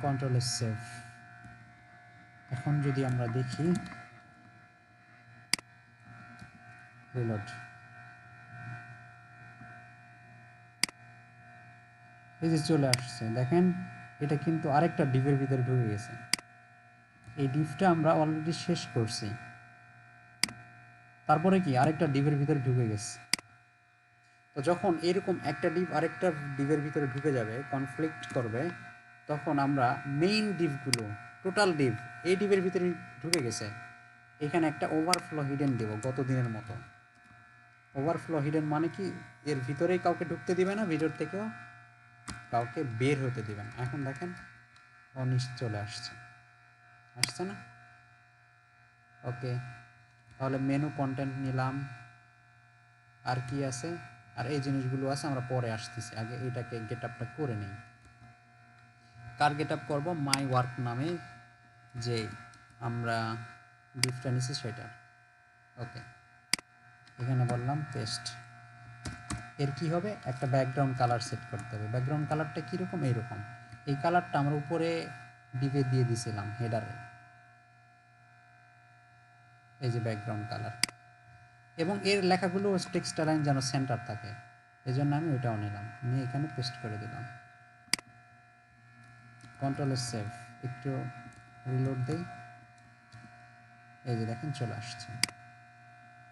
Control save. এখন যদি আমরা দেখি, রিলোড, এই যে চলে আসছে, দেখেন এটা কিন্তু আরেকটা ডিভের ভিতরে ঢুকে গেছে। এই ডিভটা আমরা অলরেডি শেষ করছি, তারপরে কি আরেকটা ডিভের ভিতরে ঢুকে গেছে। তো যখন এরকম একটা ডিভ আরেকটা ডিভের ভিতরে ঢুকে যাবে, কনফ্লিক্ট করবে, তখন আমরা মেইন ডিভগুলো, টোটাল ডিভ এই ডিভের ভিতরে ঢুকে গেছে, এখানে একটা ওভারফ্লো হিডেন দেব গত দিনের মতো। ওভারফ্লো হিডেন মানে কি? এর ভিতরেই কাউকে ঢুকতে দিবে না, ভিতর থেকেও কাউকে বের হতে দিবে না। এখন দেখেন অনিশ চলে আসছে, আসছে না? ওকে, তাহলে মেনু কন্টেন্ট নিলাম, আর কি আছে? আর এই জিনিসগুলো আছে, আমরা পরে আসতেছি, আগে এটাকে গেট আপটা করে নিই। কার গেট আপ করবো? মাই ওয়ার্ক নামে যে আমরা ডিফটা নিছি সেটা। ওকে, এখানে বললাম পেস্ট। এর কি হবে? একটা ব্যাকগ্রাউন্ড কালার সেট করতে হবে। ব্যাকগ্রাউন্ড কালারটা কীরকম? এইরকম। এই কালারটা আমরা উপরে ডিপে দিয়ে দিছিলাম হেডারে, এই যে ব্যাকগ্রাউন্ড কালার। এবং এর লেখাগুলো টেক্সট লাইন যেন সেন্টার থাকে, এই জন্য আমি ওইটাও নিলাম, নিয়ে এখানে পেস্ট করে দিলাম। কন্ট্রোল সেভ, একটু রিলোড দেই, এই যে দেখেন চলে আসছে,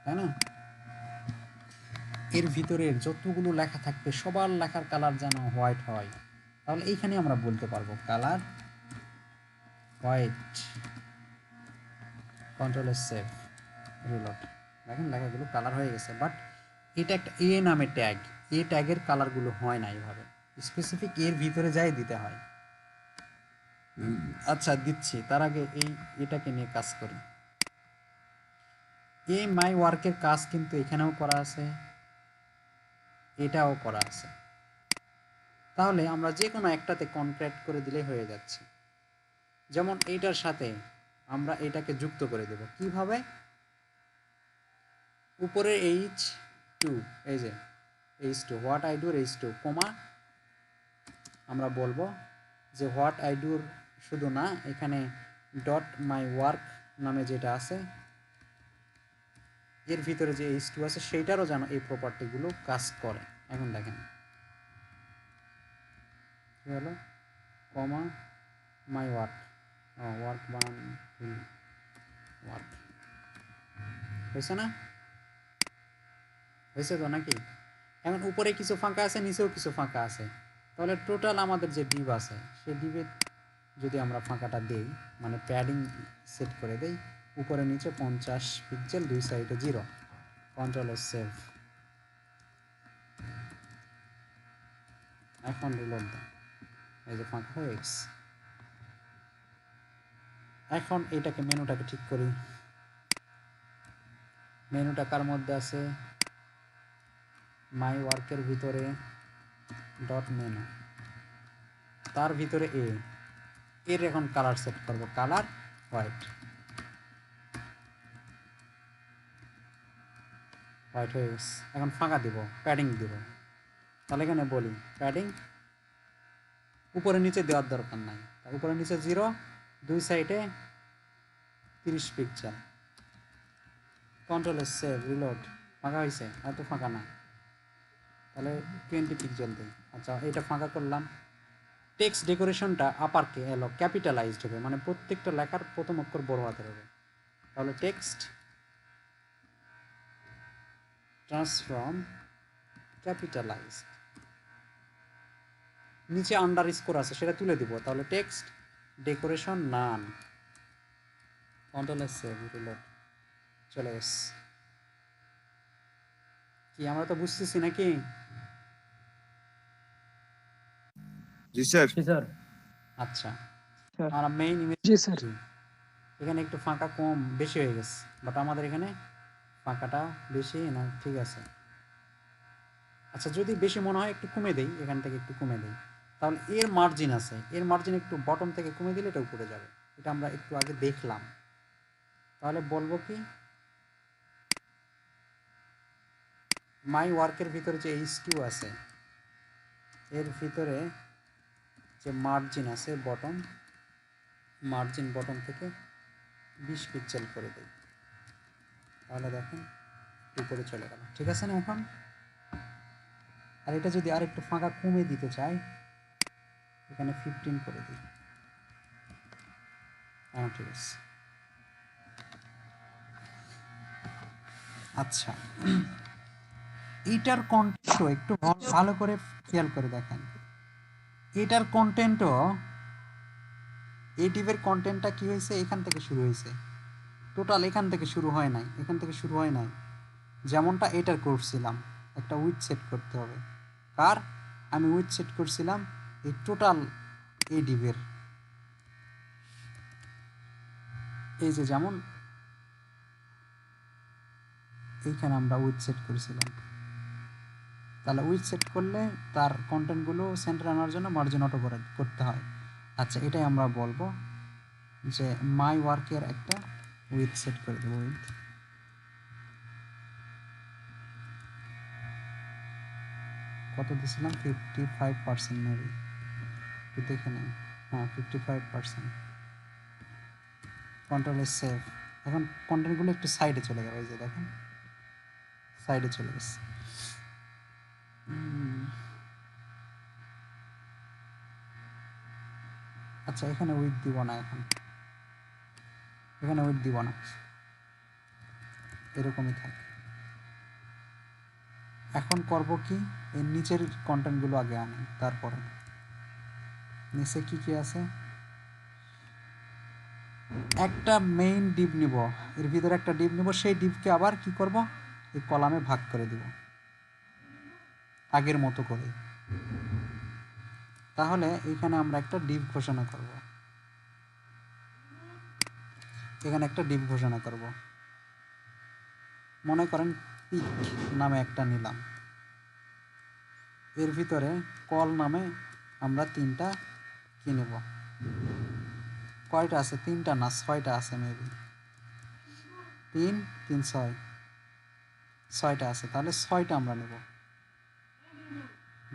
তাই না? এর ভিতরে যতগুলো লেখা থাকবে সবার লেখার কালার যেন হোয়াইট হয়, তাহলে এইখানে আমরা বলতে পারবো colour white. Control save, reload, দেখেন লেখাগুলো কালার হয়ে গেছে। বাট এটা একটা এ নামে ট্যাগ, এ ট্যাগের কালারগুলো হয় না এইভাবে, স্পেসিফিক এর ভিতরে যাই দিতে হয়। আচ্ছা দিচ্ছি, তার আগে এটাকে নিয়ে কাজ করি। এ মাই ওয়ার্কের কাজ কিন্তু এখানেও করা আছে, এটাও করা আছে। তাহলে আমরা যে কোনো একটাতে কনক্রিট করে দিলে হয়ে যাচ্ছে। যেমন এইটার সাথে আমরা এটাকে যুক্ত করে দেব কিভাবে? উপরে H2, এই যে H2, what I do H2, কমা আমরা বলবো যে হোয়াট আই ডুর শুধু না, এখানে ডট মাই ওয়ার্ক নামে যেটা আছে এর ভিতরে যে H2 আছে সেইটারও যেন এই প্রপার্টিগুলো কাজ করে। এখন দেখেন কি হলো, কমা মাই ওয়ার্ক, ওয়ার্ক বানান ওয়ার্ক, হয়েছে না? হয়েছে তো নাকি? এখন উপরে কিছু ফাঁকা আছে, নিচেও কিছু ফাঁকা আছে, তাহলে টোটাল আমাদের যে ডিভ আছে সেই ডিভে যদি আমরা ফাঁকাটা দেই, মানে প্যাডিং সেট করে দেই, উপরে নিচে 50 পিক্সেল, দুই সাইডে 0, কন্ট্রোল সেভ। এখন রিলোড দেন, এই যে ফাঁকা হয়ে গেছে। এখন এটাকে মেনুটাকে ঠিক করি। মেনুটা কার মধ্যে আছে? মাই ওয়ার্কের ভিতরে ডট মেনু, তার ভিতরে এর এখন কালার সেট করব, কালার হোয়াইট হয়ে গেছে। এখন ফাঁকা দিব, প্যাডিং দিব। তাহলে এখানে বলি প্যাডিং উপরে নিচে দেওয়ার দরকার নাই, উপরে নিচে 0, দুই সাইডে 30 পিক্সেল, কন্ট্রোল সেভ, রিলোড। ফাঁকা হয়েছে? এত ফাঁকা না, তাহলে 20 পিক্সেল দিই। আচ্ছা, এটা ফাঁকা করলাম। টেক্সট ডেকোরেশনটা আপারকে এলো ক্যাপিটালাইজড হবে, মানে প্রত্যেকটা লেখার প্রথম অক্ষর বড় হাতের হবে। তাহলে টেক্সট ট্রান্সফর্ম ক্যাপিটালাইজড, নিচে আন্ডারস্কোর আছে সেটা তুলে দিব। তাহলে টেক্সট ডেকোরেশন নান, কন্ট্রোল সেভ, রিলোড, চলে এসে। কি আমরা তো বুঝতেছি নাকি? জি স্যার। আচ্ছা, স্যার। আমরা মেইন ইমেজ, জি স্যার। এখানে একটু ফাঁকা কম বেশি হয়ে গেছে, বাট আমাদের এখানে ফাঁকাটা বেশি না, ঠিক আছে। আচ্ছা, যদি বেশি মনে হয় একটু কমে দেই, এখান থেকে একটু কমে দেই। তাহলে এর মার্জিন আছে, এর মার্জিন একটু বটম থেকে কমে দিলে এটা উপরে যাবে, এটা আমরা একটু আগে দেখলাম। তাহলে বলবো কি, মাই ওয়ার্কের ভিতরে যে H2 আছে এর ভিতরে যে মার্জিন আছে বটম, মার্জিন বটম থেকে 20 পিক্সেল করে দেই। তাহলে দেখেন উপরে চলে গেল, ঠিক আছে না? এখন আর এটা যদি আর একটু ফাঁকা কমে দিতে চাই, এখানে 15 করে দিই। হ্যাঁ, ঠিক আছে। আচ্ছা, এইটার কন্টেন্টও একটু ভালো করে খেয়াল করে দেখেন। এটার কন্টেন্টও, এই ডিভের কন্টেন্টটা কি হয়েছে? এখান থেকে শুরু হয়েছে, টোটাল এখান থেকে শুরু হয় নাই, এখান থেকে শুরু হয় নাই। যেমনটা এটার করছিলাম, একটা উইথ সেট করতে হবে। কার? আমি উইথ সেট করছিলাম এই টোটাল এই ডিভের, এই যে যেমন এইখানে আমরা উইথ সেট করেছিলাম। তাহলে উইথ সেট করলে তার কন্টেন্টগুলো সেন্টার আনার জন্য মার্জিন অটো করতে হয়। আচ্ছা, এটাই আমরা বলবো যে মাই ওয়ার্কের একটা উইথ সেট করে দেবো। উইথ কত দিয়েছিলাম? 55% মেবি, একটু দেখে নেই। হ্যাঁ, 55%। Control save. এখন কন্টেন্টগুলো একটু সাইডে চলে যাবে, এই যে দেখেন সাইডে চলে গেছে। আচ্ছা, এখানে উইথ দিব না, এখানে উইথ দিব না, এরকমই থাকে। এখন করব কি, এর নিচের কন্টেন্টগুলো আগে আনি, তারপরে নিচে কি কি আছে। একটা মেইন ডিভ নিব, এর ভিতরে একটা ডিভ নিব, সেই ডিভকে আবার কি করব, এই কলামে ভাগ করে দিব আগের মতো করে। তাহলে এখানে আমরা একটা ডিভ ঘোষণা করব, এখানে একটা ডিভ ঘোষণা করব। মনে করেন পিক নামে একটা নিলাম, এর ভিতরে কল নামে আমরা 3টা কি নেব। কয়টা আছে? 3টা না 6টা আছে মেবি, 3 3 6, 6টা আছে। তাহলে 6টা আমরা নেব,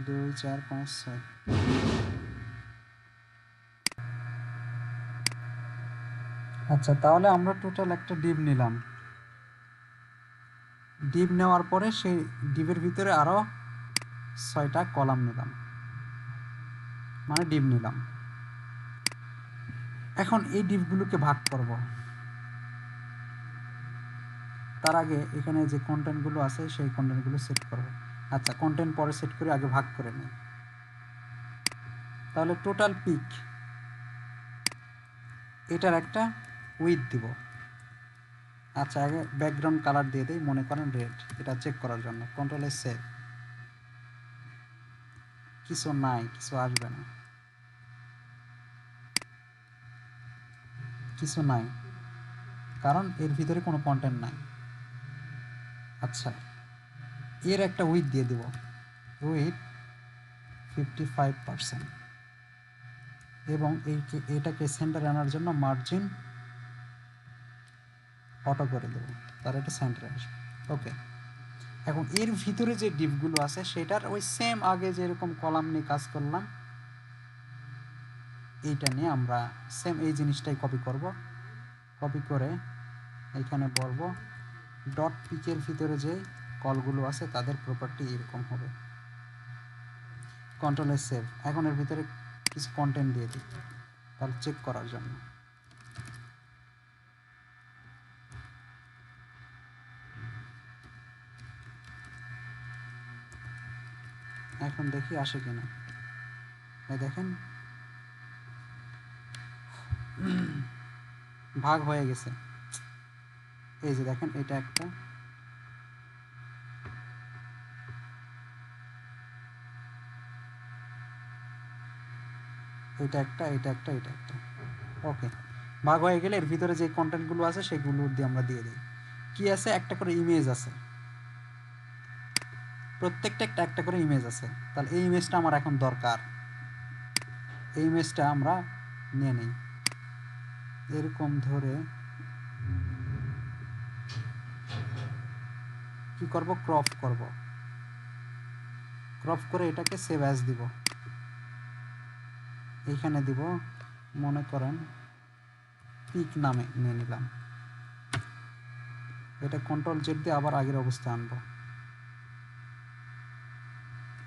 2 4 5 6। আচ্ছা, তাহলে আমরা টোটাল একটা ডিভ নিলাম। ডিভ নেওয়ার পরে সেই ডিভের ভিতরে আরো 6টা কলাম নিলাম, মানে ডিভ নিলাম। এখন এই ডিভগুলোকে ভাগ করব। তার আগে এখানে যে কন্টেন্টগুলো আছে সেই কন্টেন্টগুলো সেট করব। আচ্ছা, কন্টেন্ট পরে সেট করে আগে ভাগ করে নিই। তাহলে টোটাল পিক এটার একটা উইথ দিব। আচ্ছা, আগে ব্যাকগ্রাউন্ড কালার দিয়ে দিই, মনে করেন রেড, এটা চেক করার জন্য। Control S save. কিছু নাই, কিছু আসবে না, কিছু নাই, কারণ এর ভিতরে কোনো কন্টেন্ট নাই। আচ্ছা, এর একটা উইথ দিয়ে দিব, উইথ 55%, এবং এটাকে সেন্টারে আনার জন্য মার্জিন অটো করে দেবো, তার এটা সেন্টারে আসবে। ওকে, এখন এর ভিতরে যে ডিপগুলো আছে সেটার ওই সেম আগে যেরকম কলাম নিয়ে কাজ করলাম, এইটা নিয়ে আমরা সেম এই জিনিসটাই কপি করব। কপি করে এখানে বলবো ডট পিকের ভিতরে যে কলগুলো আছে তাদের প্রপার্টি এরকম হবে। Control S save. এখন এর ভিতরে কিছু কন্টেন্ট দিয়ে দিই তাহলে চেক করার জন্য। এখন দেখি আসে কিনা। এই দেখেন ভাগ হয়ে গেছে। এই যে দেখেন, এটা একটা, এটা একটা, এটা একটা, এটা একটা। ওকে, ভাগ হয়ে গেলে এর ভিতরে যে কন্টেন্টগুলো আছে সেগুলো দিয়ে আমরা দিয়ে দিই। কি আছে, একটা করে ইমেজ আছে, প্রত্যেকটা একটা একটা করে ইমেজ আছে। তাহলে এই ইমেজটা আমার এখন দরকার, এই ইমেজটা আমরা নিয়ে নিই। এরকম ধরে কি করব, ক্রপ করব। ক্রপ করে এটাকে সেভ অ্যাজ দিব। এইখানে দিব, মনে করেন পিক নামে নিয়ে নিলাম। এটা কন্ট্রোল জেড দিয়ে আবার আগের অবস্থা আনবো।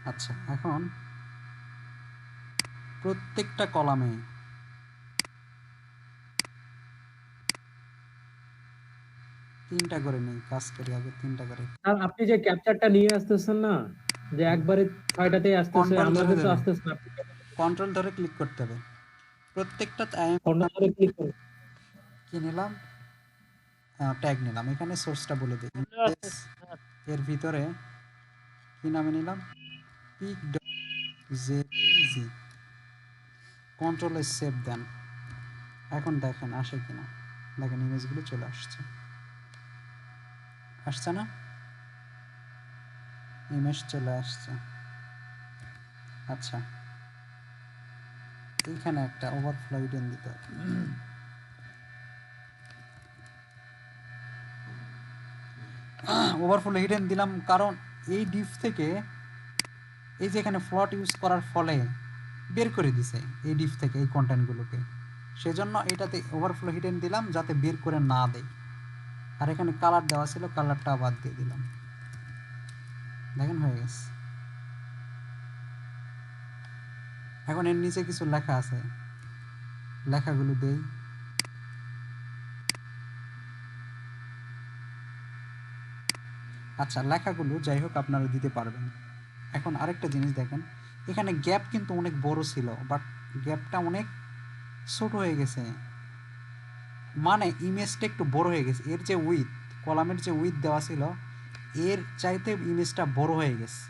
আচ্ছা, এখন প্রত্যেকটা কলামে তিনটা করে নেই, কাজ করি আগে তিনটা করে। আর আপনি যে ক্যাপচারটা নিয়ে আসতেছেন না, যে একবারে 6টাতেই আসতেছে, কন্ট্রোল আমার ধরে কিন্তু দেবেন, আসতেছে না। কন্ট্রোল ধরে ক্লিক করতে হবে প্রত্যেকটা। কর্নারে ক্লিক করুন। কি নিলাম, ট্যাগ নিলাম। এখানে সোর্সটা বলে দিই, এর ভিতরে কি নামে নিলাম, pic dot JPG. Control S save দেন। এখন দেখেন আসে কিনা। দেখেন ইমেজগুলো চলে আসছে, আসছে না, ইমেজ চলে আসছে। আচ্ছা, এইখানে একটা ওভারফ্লো হিডেন দিতে হবে। ওভারফ্লো হিডেন দিলাম কারণ এই ডিপ থেকে এই যে এখানে ফ্লট ইউজ করার ফলে বের করে দিছে এই ডিপ থেকে এই কন্টেন্টগুলোকে, সেজন্য এটাতে ওভারফ্লো হিডেন দিলাম যাতে বের করে না দেয়। আর এখানে কালার দেওয়া ছিল, কালারটা বাদ দিয়ে দিলাম। দেখেন হয়ে গেছে। এখন এর নিচে কিছু লেখা আছে, লেখাগুলো দেই। আচ্ছা, লেখাগুলো যাই হোক আপনারা দিতে পারবেন। এখন আরেকটা জিনিস দেখেন, এখানে গ্যাপ কিন্তু অনেক বড় ছিল, বাট গ্যাপটা অনেক ছোট হয়ে গেছে, মানে ইমেজটা একটু বড় হয়ে গেছে। এর যে উইথ, কলামের যে উইথ দেওয়া ছিল এর চাইতে ইমেজটা বড় হয়ে গেছে।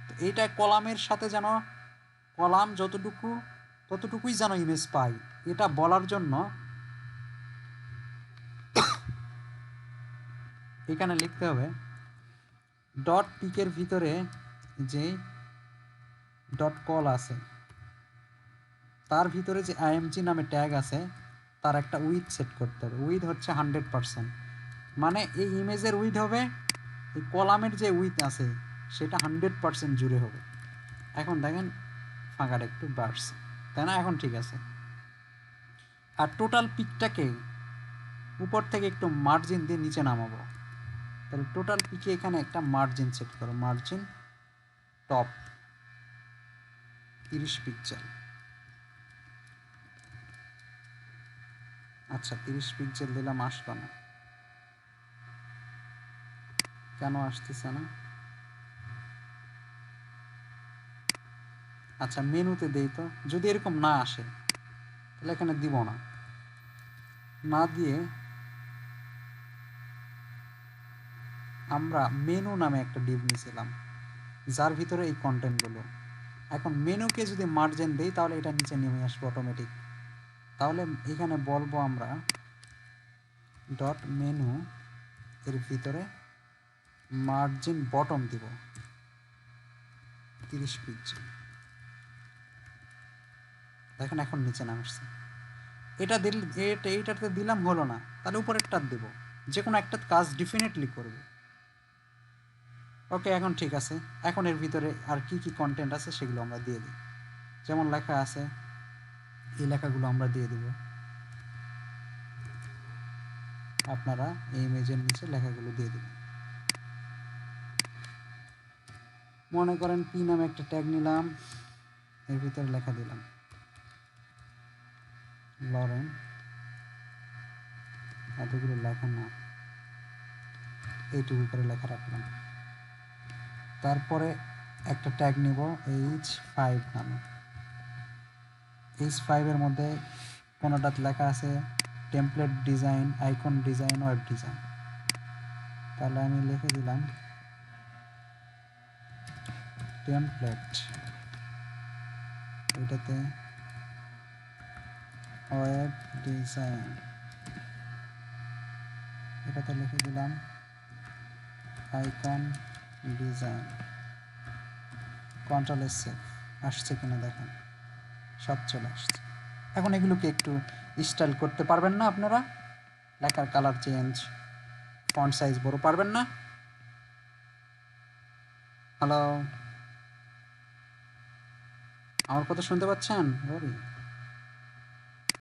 তো এইটা কলামের সাথে যেন, কলাম যতটুকু ততটুকুই যেন ইমেজ পাই, এটা বলার জন্য এখানে লিখতে হবে ডট পিকের ভিতরে যে ডট কল আছে তার ভিতরে যে আইএমজি নামে ট্যাগ আছে তার একটা উইথ সেট করতে হবে। উইথ হচ্ছে 100%, মানে এই ইমেজের উইথ হবে, এই কলামের যে উইথ আছে সেটা 100% জুড়ে হবে। এখন দেখেন ফাঁকাটা একটু বাড়ছে, তাই না? এখন ঠিক আছে। আর টোটাল পিকটাকে উপর থেকে একটু মার্জিন দিয়ে নিচে নামাবো। তাহলে টোটাল পিকে এখানে একটা মার্জিন সেট করো, মার্জিন টপ 30 পিক্সেল। আচ্ছা, 30 পিক্সেল দিলাম, আসলো না কেন, আসতেছে না? আচ্ছা মেনুতে দেই তো, যদি এরকম না আসে তাহলে এখানে দিব না, না দিয়ে আমরা মেনু নামে একটা ডিভ নিয়েছিলাম যার ভিতরে এই কন্টেন্টগুলো। এখন মেনুকে যদি মার্জিন দেই তাহলে এটা নিচে নেমে আসবে অটোমেটিক। তাহলে এখানে বলবো আমরা ডট মেনু এর ভিতরে মার্জিন বটম দিব 30 পিক্সেল। দেখেন এখন নিচে নামে আসছে। এটা দিল এইটাতে দিলাম হলো না, তাহলে উপরেরটা দেব, যে কোনো একটা কাজ ডেফিনেটলি করবে। ওকে এখন ঠিক আছে। এখন এর ভিতরে আর কি কি কন্টেন্ট আছে সেগুলো আমরা দিয়ে দিই। যেমন লেখা আছে এই লেখাগুলো আমরা দিয়ে দিব, আপনারা এই ইমেজের নিচে লেখাগুলো দিয়ে দিবেন। মনে করেন পি নামে একটা ট্যাগ নিলাম, এর ভিতরে লেখা দিলাম লরেন, এতগুলো লেখা না, এইটুকু করে লেখা রাখলাম। তারপরে একটা ট্যাগ নিব H5 নামে। H5 এর মধ্যে কোনোটাতে লেখা আছে template design, icon design, web design. তাহলে আমি লিখে দিলাম টেমপ্লেট, এটাতে ওয়েব ডিজাইন, এটাতে লিখে দিলাম icon design. Control S save, আসছে কিনা দেখেন, সব চলে আসছে। এখন এগুলোকে একটু স্টাইল করতে পারবেন না আপনারা? লেখার কালার চেঞ্জ, ফন্ট সাইজ বড় পারবেন না? হ্যালো, আমার কথা শুনতে পাচ্ছেন?